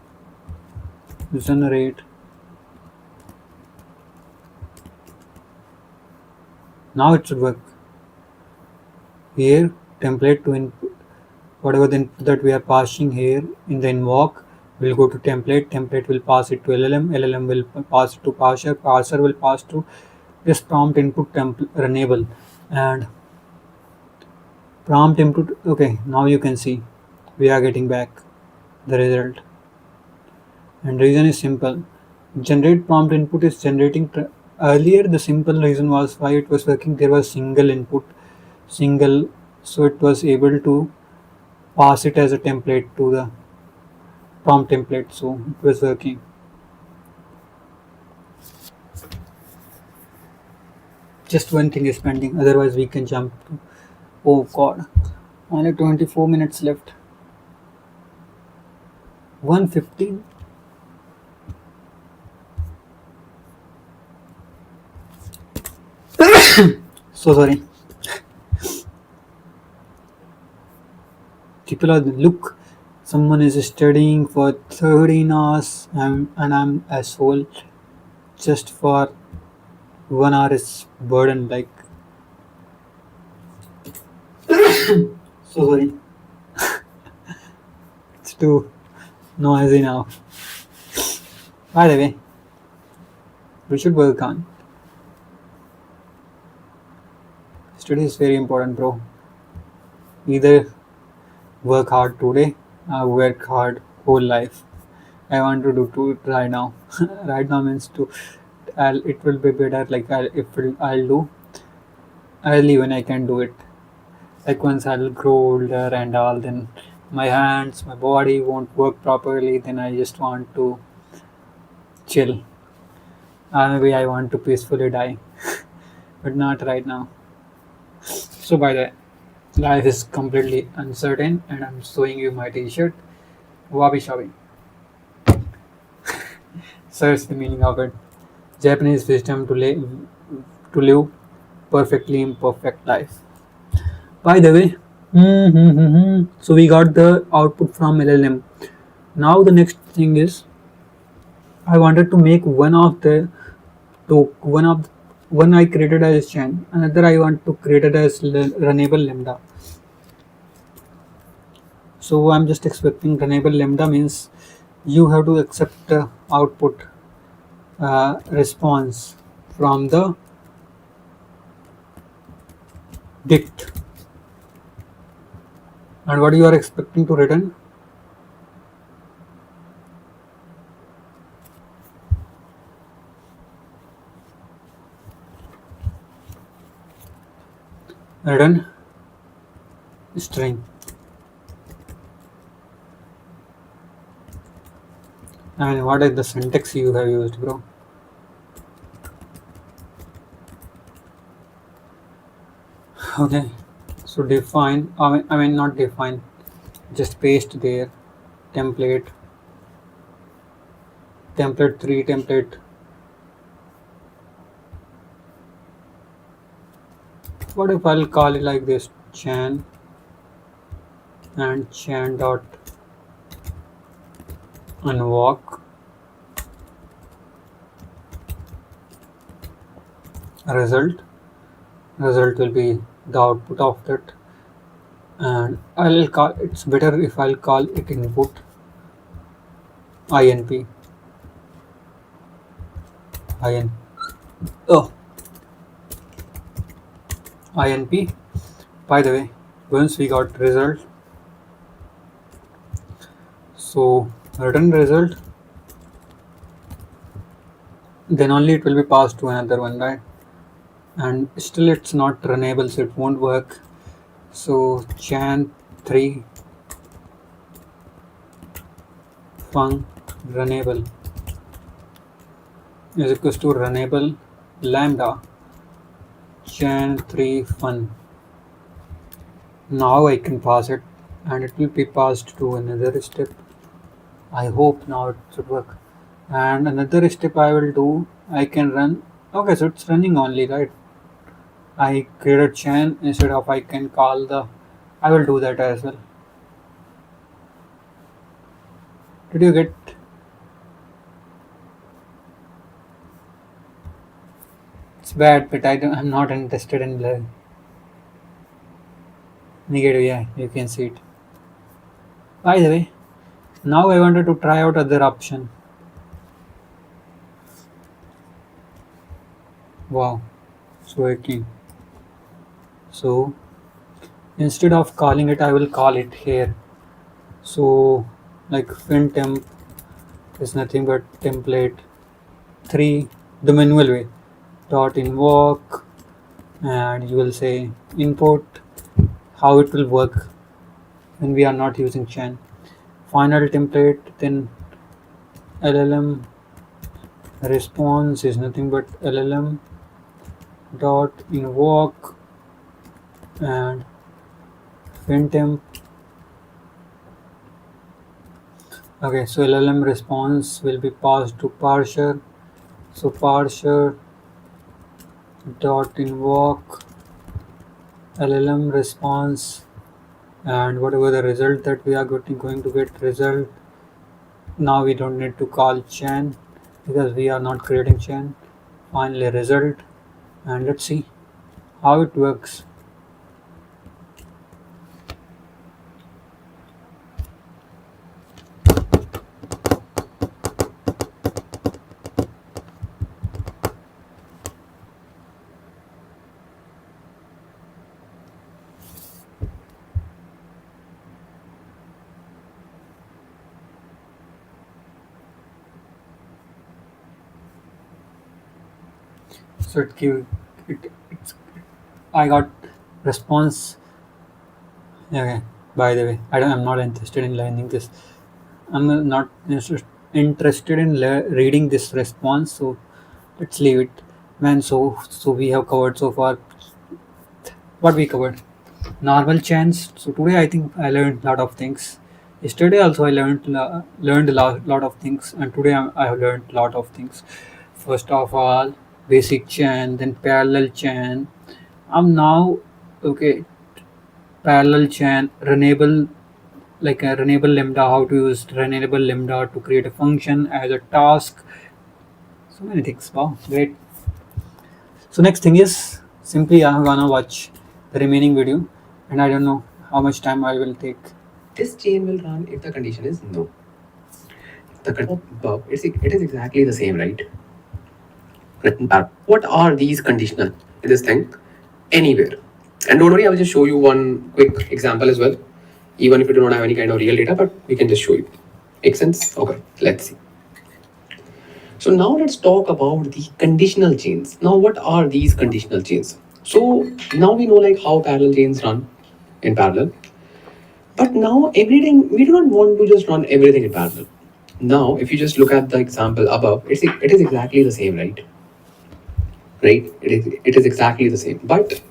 generate, now it should work. Here template to input, whatever the input that we are passing here in the invoke will go to template will pass it to LLM will pass it to parser will pass to this prompt input runnable, and prompt input. Okay, now you can see we are getting back the result, and reason is simple. Generate prompt input is generating earlier. The simple reason was why it was working, there was single input, single, so it was able to pass it as a template to the prompt template, so it was working. Just one thing is pending, otherwise we can jump to, oh god, only 24 minutes left. 115. So sorry. People are, look, someone is studying for 13 hours, and I'm asshole just for 1 hour is burden, like, so sorry, it's too noisy now. By the way, we should work on. Study is very important, bro. Either work hard today or work hard whole life. I want to do two right now. Right now means to. It will be better. Like I'll do early when I can do it. Like once I'll grow older and all, then my hands, my body won't work properly. Then I just want to chill. Maybe I want to peacefully die, but not right now. So by the way, life is completely uncertain, and I'm showing you my T-shirt. Wabi sabi. Search the meaning of it. Japanese wisdom to live perfectly imperfect life. By the way, so we got the output from LLM. Now the next thing is I wanted to make one of one I created as chain, another I want to create it as runnable lambda. So I'm just expecting runnable lambda means you have to accept the output response from the dict, and what you are expecting to return. Return string. And what is the syntax you have used, bro? Okay, so define, I mean not define, just paste there template, template 3, template. What if I'll call it like this, chan and chan dot unwalk result. Result will be the output of that, and I'll call it's better if I'll call it input inp in oh inp. By the way, once we got result, so return result, then only it will be passed to another one, right? And still it's not runnable, so it won't work. So chan 3 fun runnable is equals to runnable lambda chan 3 fun. Now I can pass it, and it will be passed to another step. I hope now it should work. And another step I will do, I can run. Okay, so it's running only, right? I create a chain instead of I can call the. I will do that as well. Did you get? It's bad, but I'm not interested in the negative. Yeah, you can see it. By the way, now I wanted to try out other option. Wow, it's working. So instead of calling it, I will call it here. So like fintemp is nothing but template 3 the manual way dot invoke, and you will say input how it will work when we are not using chain. Final template, then llm response is nothing but llm dot invoke and fintemp. Okay, so llm response will be passed to parser. So parser dot invoke llm response, and whatever the result that we are going to get result. Now we don't need to call chain because we are not creating chain. Finally result, and let's see how it works. So it give it's I got response Okay. By the way, I'm not interested in learning this. I'm not interested in reading this response. So let's leave it, man. So we have covered so far what we covered. Normal chance. So today I think I learned a lot of things. Yesterday also I learned a lot of things, and today I have learned a lot of things. First of all, basic chain, then parallel chain. I'm now okay. Parallel chain, runnable, like a runnable lambda. How to use runnable lambda to create a function as a task. So many things. Wow, great. So next thing is simply I'm gonna watch the remaining video, and I don't know how much time I will take. This chain will run if the condition is no. The condition above, it is exactly the same, right? Written back. What are these conditional in this thing? Anywhere. And don't worry, I will just show you one quick example as well. Even if you do not have any kind of real data, but we can just show you. Make sense? Okay, let's see. So now let's talk about the conditional chains. Now, what are these conditional chains? So now we know like how parallel chains run in parallel. But now everything, we do not want to just run everything in parallel. Now, if you just look at the example above, it is exactly the same, right? Right? It is exactly the same. But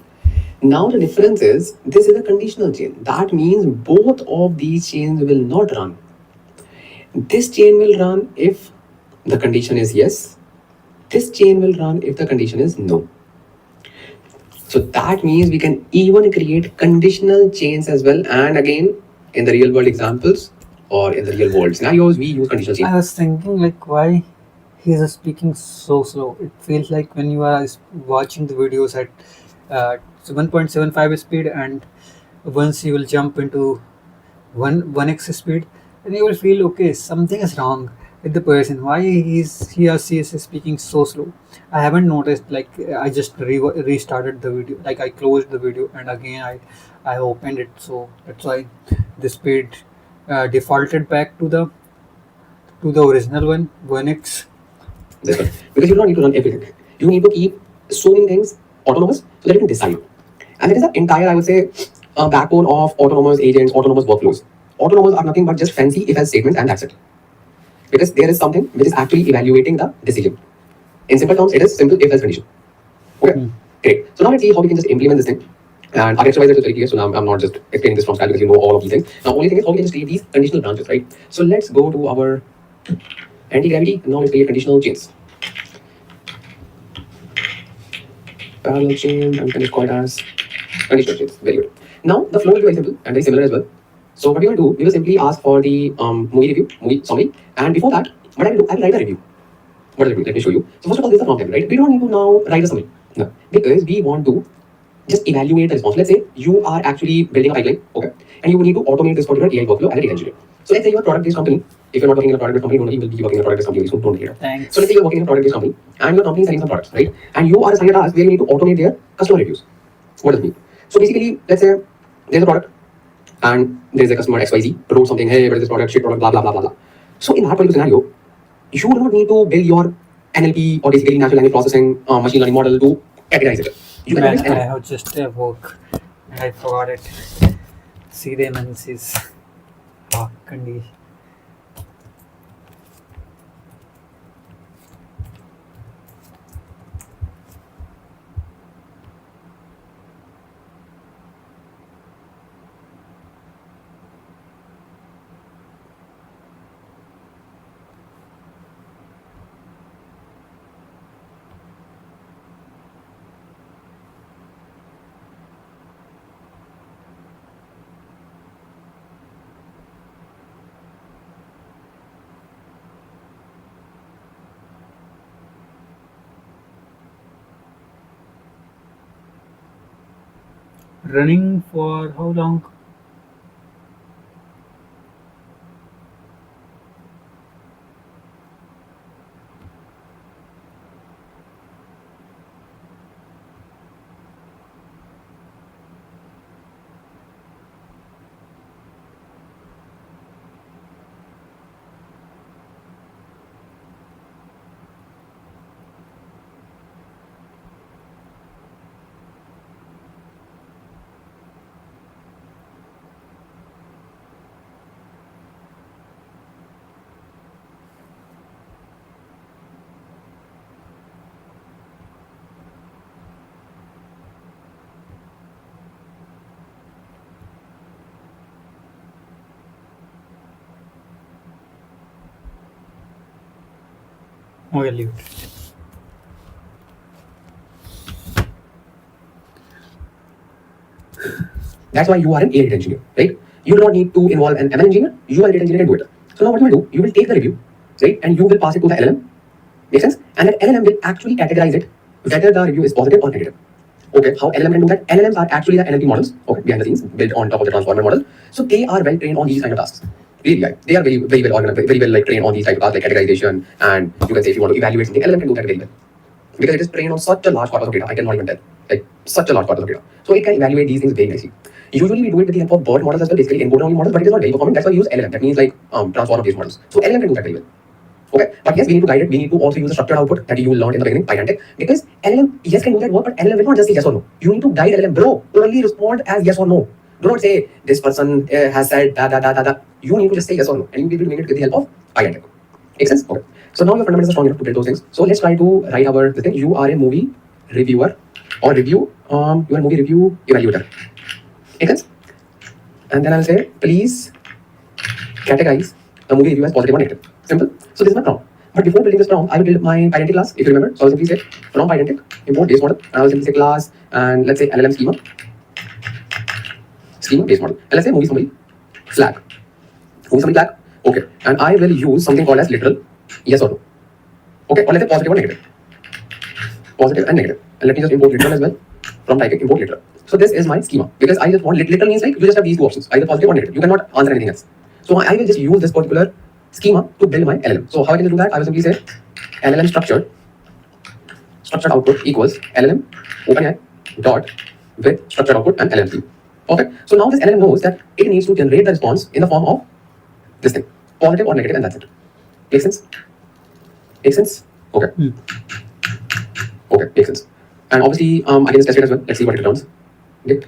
now the difference is this is a conditional chain. That means both of these chains will not run. This chain will run if the condition is yes. This chain will run if the condition is no. So that means we can even create conditional chains as well. And again, in the real world examples or in the real world scenarios, we use conditional chains. I was thinking like why he's speaking so slow. It feels like when you are watching the videos at 1.75 speed, and once you will jump into one x speed, then you will feel okay. Something is wrong with the person. Why he or she is speaking so slow? I haven't noticed. Like I just restarted the video. Like I closed the video and again I opened it. So that's why the speed defaulted back to the original one x. This one. Because you don't need to run everything. You need to keep so many things autonomous so that you can decide. And that is the entire, I would say, backbone of autonomous agents, autonomous workflows. Autonomous are nothing but just fancy if else statements, and that's it. Because there is something which is actually evaluating the decision. In simple terms, it is simple if else condition. Okay, great. So now let's see how we can just implement this thing. And architecture wise, it's very clear. So now I'm not just explaining this from scratch because you know all of these things. Now, only thing is how we can just create these conditional branches, right? So let's go to our anti-gravity. Now let's create conditional chains. Parallel chain, and we can just call it as conditional chains. Very good. Now the flow will be very simple and very similar as well. So what we will do, we will simply ask for the movie review, movie summary, and before that, what I will do, I will write a review. What is it? Let me show you. So first of all, this is the prompt template, right? We don't need to now write a summary. No, because we want to just evaluate the response. Let's say you are actually building a pipeline, okay, and you need to automate this particular AI workflow as a data engineer. So let's say you're a product-based company. If you're not working in a product-based company, don't you will be working in a product-based company very soon. Don't care. Thanks. So let's say you're working in a product-based company and your company is selling some products, right? And you are assigned a task where you need to automate their customer reviews. What does it mean? So basically, let's say there's a product and there's a customer XYZ wrote something, hey, what is this product, shit product, blah, blah, blah, blah, blah. So in that particular scenario, you do not need to build your NLP or basically natural language processing machine learning model to categorize it. You can Man, just I have just woke and I forgot it. See them and sees condition. Running for how long? Okay, leave it. That's why you are an A data engineer, right? You do not need to involve an ML engineer. You are a data engineer and do it. So now what you will do, you will take the review, right? And you will pass it to the LLM. Make sense? And that LLM will actually categorize it whether the review is positive or negative. Okay, how LLM can do that? LLMs are actually the NLP models, okay, behind the scenes, built on top of the transformer model. So they are well trained on these kind of tasks. Really, yeah. They are very, very well organized, very well like trained on these type of tasks like categorization. And you can say if you want to evaluate something, LLM can do that very well because it is trained on such a large corpus of data. I cannot even tell, like such a large corpus of data. So it can evaluate these things very nicely. Usually we do it with the help of BERT models as well, basically encoded only models, but it is not very performant. That's why we use LLM. That means like transformer-based models. So LLM can do that very well. Okay, but yes, we need to guide it. We need to also use the structured output that you learned in the beginning, Pydantic, because LLM yes can do that work, but LLM will not just say yes or no. You need to guide LLM, bro. Only respond as yes or no. Do not say this person has said da da da da da. You need to just say yes or no, and you will be able to make it with the help of Pydantic. Make sense? Okay. So now your fundamentals are strong enough to build those things. So let's try to write our this thing. You are a movie reviewer or review. You are a movie review evaluator. Make sense? And then I'll say please categorize the movie review as positive or negative. Simple. So this is my prompt. But before building this prompt, I will build my Pydantic class, if you remember. So I'll simply say from Pydantic, import base model, and I will simply say class, and let's say LLM schema base model. And let's say movie summary flag. Movie summary flag. Okay. And I will use something called as literal yes or no. Okay. Or let's say positive or negative. Positive and negative. And let me just import literal as well. From typing import literal. So this is my schema because I just want literal means like you just have these two options, either positive or negative. You cannot answer anything else. So I will just use this particular schema to build my LLM. So how I can do that? I will simply say LLM structured output equals LLM OpenAI dot with structured output and LLM schema. Perfect. So now this LLM knows that it needs to generate the response in the form of this thing, positive or negative, and that's it. Make sense? Make sense? Okay. Okay, makes sense. And obviously, I can just test it as well. Let's see what it returns. Git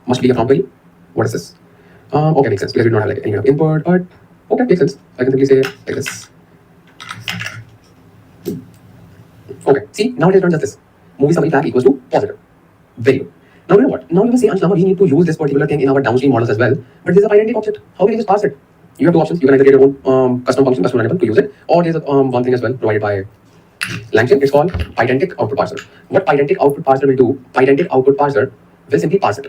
must be a prompt value. What is this? Okay, makes sense because we don't have like any kind of input, but okay, makes sense. I can simply say like this. Okay, see, now it returns just this. Movie summary flag equals to positive. Very good. Now you know what? Now you will say, Anshlama, we need to use this particular thing in our downstream models as well. But this is a Pydantic object. How will you just pass it? You have two options. You can either create your own custom function, custom variable to use it, or there's one thing as well provided by Langchain. It's called Pydantic output parser. What Pydantic output parser will do? Pydantic output parser will simply parse it.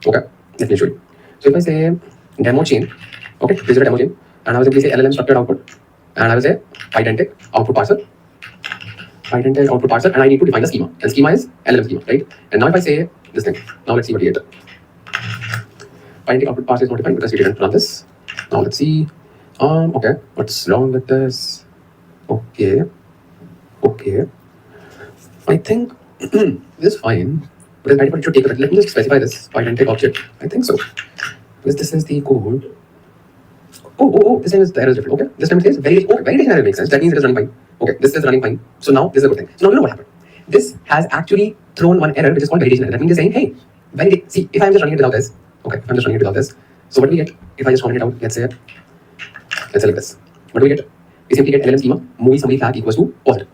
Okay, let me show you. So if I say demo chain, okay, this is a demo chain, and I will simply say LLM structured output, and I will say Pydantic output parser, Pydantic output parser, and I need to define the schema. And schema is LLM schema, right? And now if I say this thing, now let's see what we get. Pydantic output parser is not defined because we didn't run this. Now let's see. Okay, what's wrong with this? Okay. I think this is fine. But I should take it. Let me just specify this Pydantic object. I think so. Because this is the code. This time the error is different. Okay. This time it says validation error makes sense. That means it is running fine. Okay, this is running fine. So now this is a good thing. So now you know what happened. This has actually thrown one error which is called validation error. That means it's saying, hey, validate. See, if I'm just running it without this. Okay, if I'm just running it without this. So what do we get? If I just comment it out, let's say like this. What do we get? We simply get LLM schema, movie summary flag equals to positive.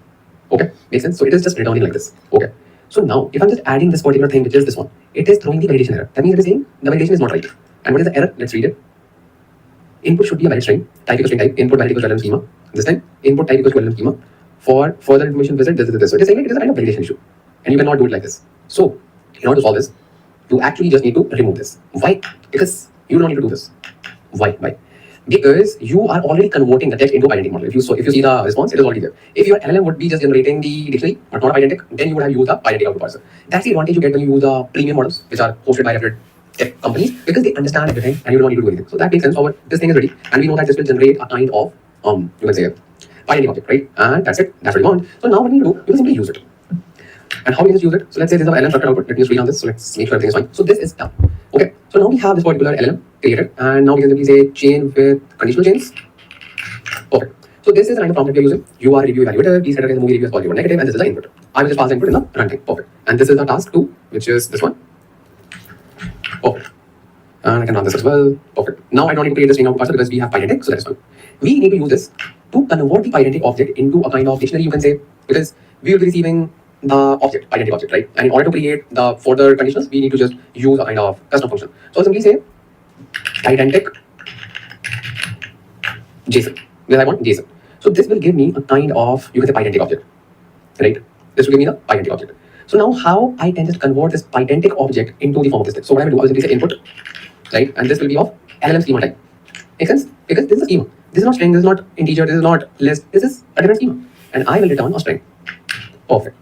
Okay, makes sense. So it is just returning like this. Okay. So now, if I'm just adding this particular thing, which is this one, it is throwing the validation error. That means it is saying the validation is not right. And what is the error? Let's read it. Input should be a valid string. Type equals string type. Input valid equals LLM schema. This time, input type equals to LLM schema. For further information, visit this. So it is saying like it is a kind of validation issue, and you cannot do it like this. So in order to solve this, you actually just need to remove this. Why? Because you don't need to do this. Why? Because you are already converting the text into a Pydantic model. If you see the response, it is already there. If your LLM would be just generating the dictionary, but not a Pydantic, then you would have used a Pydantic output parser. That's the advantage you get when you use the premium models, which are hosted by different tech companies, because they understand everything and you don't need to do anything. So that makes sense. This thing is ready, and we know that this will generate a kind of you can say Pydantic object, right? And that's it. That's what you want. So now what you do, you can simply use it. And how we just use it? So let's say this is our LLM structured output. Let me just read on this. So let's make sure everything is fine. So this is done. Okay. So now we have this particular LLM created, and now we can simply say chain with conditional chains. Okay. So this is the kind of prompt that we are using. You are a review evaluator. Please categorize the movie review as positive or negative, and this is the input. I will just pass the input in the runtime. Perfect. And this is the task 2, which is this one. Perfect. And I can run this as well. Perfect. Now I don't need to create the string output parser because we have Pydantic, so that is fine. We need to use this to convert the Pydantic object into a kind of dictionary, you can say, because we will be receiving the object, Pydantic object, right? And in order to create the further conditionals, we need to just use a kind of custom function. So I'll simply say Pydantic JSON, because I want JSON. So this will give me a kind of, you can say, pydantic object, right? This will give me the pydantic object. So now how I can just convert this pydantic object into the form of this thing. So what I will do, I will simply say input, right? And this will be of LLM schema type. Make sense? Because this is a schema. This is not string, this is not integer, this is not list, this is a different schema. And I will return a string. Perfect.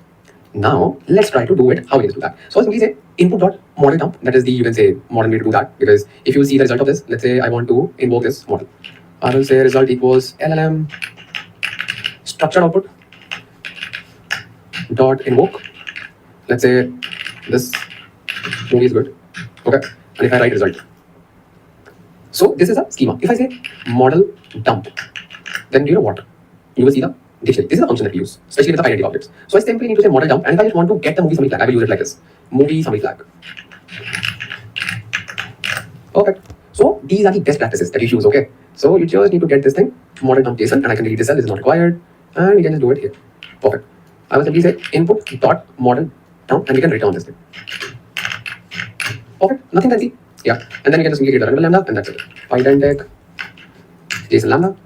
Now let's try to do it. How we can do that? So I'll simply say input dot model dump. That is the, you can say, modern way to do that. Because if you see the result of this, let's say I want to invoke this model. I will say result equals LLM structured output dot invoke. Let's say this movie is good. Okay. And if I write result. So this is a schema. If I say model dump, then you know what? You will see the dictionary. This is the function that we use, especially with the identity objects. So I simply need to say model dump, and if I just want to get the movie summary flag, I will use it like this. Movie summary flag. Perfect. So these are the best practices that you use, okay? So you just need to get this thing, model dump JSON, and I can delete this cell, this is not required, and we can just do it here. Perfect. I will simply say input dot model dump, and we can return this thing. Perfect. Nothing fancy. Yeah. And then we can just simply create a runnable lambda, and that's it. Pydantic JSON lambda.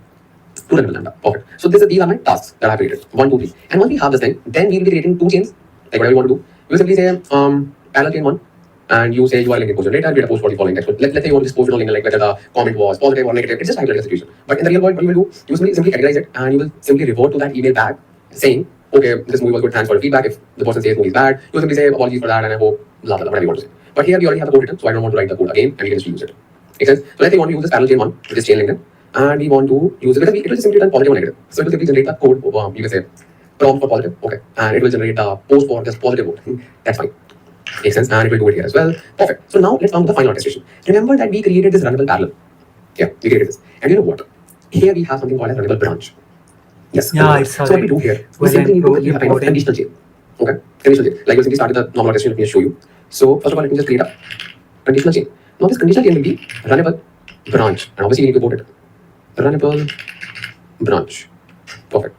To runnable lambda. Perfect. So these are my tasks that I have created. 1, 2, 3. And once we have this thing, then we will be creating 2 chains, like whatever you want to do. You will simply say parallel chain 1, and you say you are linking post generator, create a post for the following text. Let's say you want this post link, like whether the comment was positive or negative. It's just hypothetical situation. But in the real world, what you will do, you will simply categorize it, and you will simply revert to that email back saying, okay, this movie was good, thanks for the feedback. If the person says movie is bad, you will simply say apologies for that, and I hope blah blah blah, whatever you want to say. But here we already have the code written, so I don't want to write the code again, and we can just use it. Makes sense? So let's say you want to use this parallel chain 1, which is chain linked, and we want to use it because it will simply return positive or negative. So it will simply generate the code, you can say prompt for positive, okay, and it will generate the post for just positive code. That's fine. Makes sense, and it will do it here as well. Perfect. So now let's come to the final orchestration. Remember that we created this runnable parallel. Yeah, we created this, and you know what? Here we have something called a runnable branch. Yes. Yeah, I saw so what we do here, we simply need to create a kind of conditional chain. Okay, conditional chain. Like we simply started the normal orchestration. Let me show you. So first of all, let me just create a conditional chain. Now this conditional chain will be runnable branch, and obviously we need to put it runnable branch. Perfect.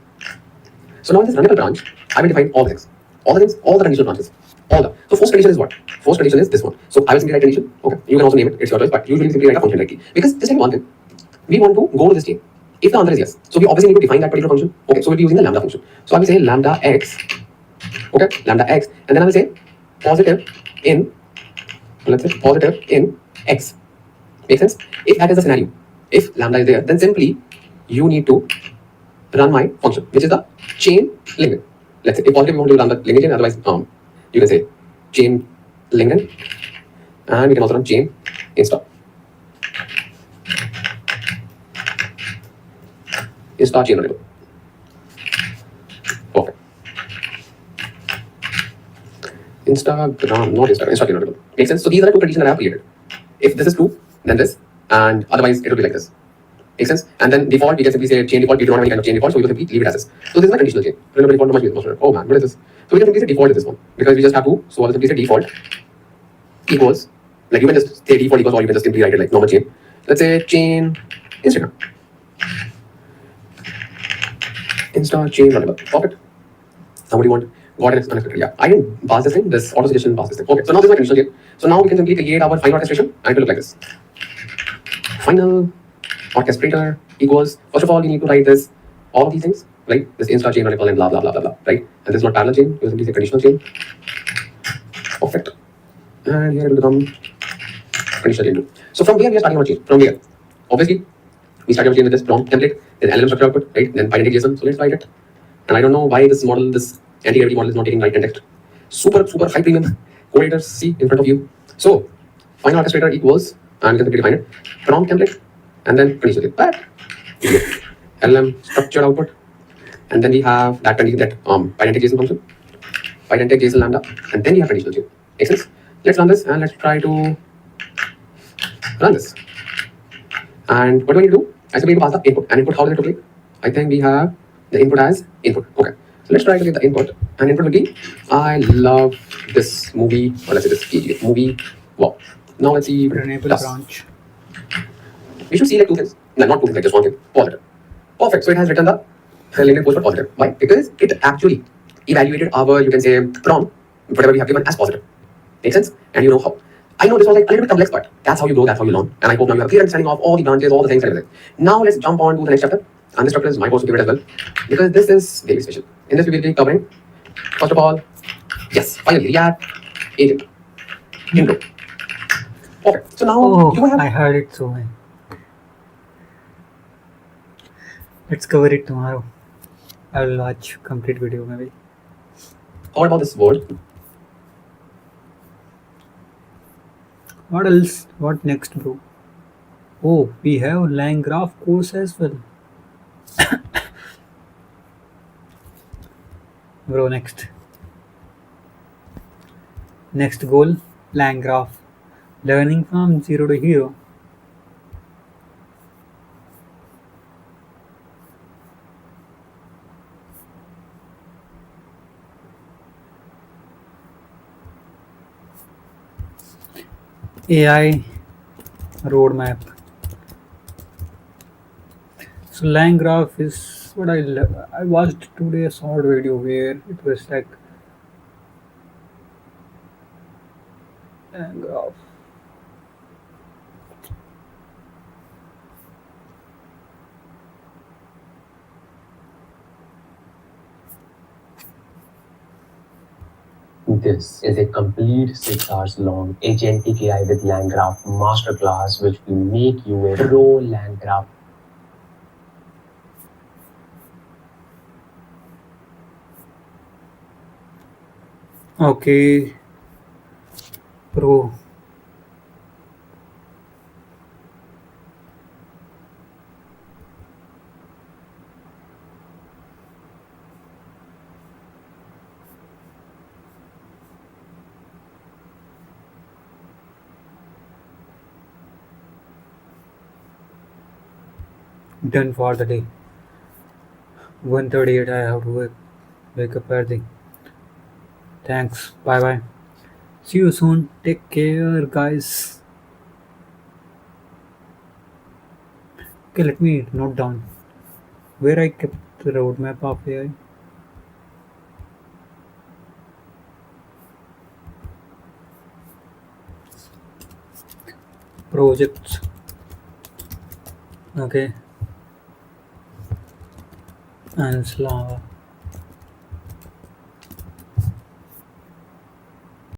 So now in this runnable branch, I will define all the things, all the conditional branches, all the. So first condition is what? First condition is this one. So I will simply write condition. Okay, you can also name it. It's your choice, but usually simply write a function like key, because just like one thing, we want to go to this chain. If the answer is yes, so we obviously need to define that particular function. Okay, so we'll be using the lambda function. So I will say lambda x. Okay, lambda x, and then I will say positive in, let's say positive in x. Make sense? If that is the scenario, if lambda is there, then simply you need to run my function, which is the chain linked. Let's say if positive you want to run the linked chain, otherwise you can say chain linked, and we can also run chain insta. Insta chain runnable. Perfect. Instagram, not Instagram, Insta chain runnable. Makes sense? So these are the 2 conditions that I have created. If this is true, then this, and otherwise it will be like this. Makes sense? And then default, we can simply say chain default. We don't have any kind of chain default, so we will simply leave it as this. So this is my conditional chain. Remember default, not much. Oh man, what is this? So we can simply say default is this one, because we just have to. So I will simply say default equals, like you can just say default equals, or you can just simply write it like normal chain. Let's say chain Instagram. Insta chain runnable. Perfect. Somebody want got an unexpected. Yeah, I didn't pass this thing. This auto suggestion pass this thing. Okay, so now this is my conditional chain. So now we can simply create our final orchestration, and it will look like this. Final orchestrator equals, first of all, you need to write this, all of these things, right? This insta chain runnable and blah blah blah blah blah, right? And this is not parallel chain. You simply say conditional chain. Perfect. And here it will become conditional chain 2. So from where we are starting our chain? From here, obviously, we started our chain with this prompt template, then LLM structure output, right? Then pydantic JSON. So let's write it. And I don't know why this model, this anti-gravity model, is not taking right context. Super high premium code editors see in front of you. So final orchestrator equals, and you can define it, prompt template, and then conditional chain. But LLM structured output, and then we have that pydantic JSON function, pydantic JSON lambda, and then we have conditional chain. Makes sense? Let's run this, and let's try to run this. And what do I need to do? I simply need to pass the input. And input, how does it look like? I think we have the input as input. Okay. So let's try to get the input. And input will be, I love this movie, or let's say this KGF movie. Wow. Now let's see. Runnable branch. We should see like 2 things. No, not 2 things, like just 1 thing. Positive. Perfect. So it has written the LinkedIn post for positive. Why? Because it actually evaluated our, you can say, prompt, whatever we have given as positive. Makes sense? And you know how. I know this was like a little bit complex, but that's how you grow, that's how you learn. And I hope now you have a clear understanding of all the branches, all the things, and everything. Now let's jump on to the next chapter. And this chapter is my course to give it as well because this is very special. In this, we will be covering, first of all, yes, finally, React agent intro. Okay, so now Oh, you have. I heard it so. Let's cover it tomorrow. I will watch complete video maybe. Thought about this word. What else? What next, bro? Oh, we have Lang graph course as well. Bro, next. Next goal, Lang graph. Learning from zero to hero. AI roadmap. So Lang graph is what I watched today a short video where it was like Lang graph. This is a complete 6 hours long agentic AI with LangGraph masterclass, which will make you a pro LangGraph. Okay, pro. Done for the day. 1:38. I have to wake up early. Thanks. Bye bye. See you soon. Take care, guys. Okay, let me note down where I kept the roadmap of AI. Projects. Okay. And Slava.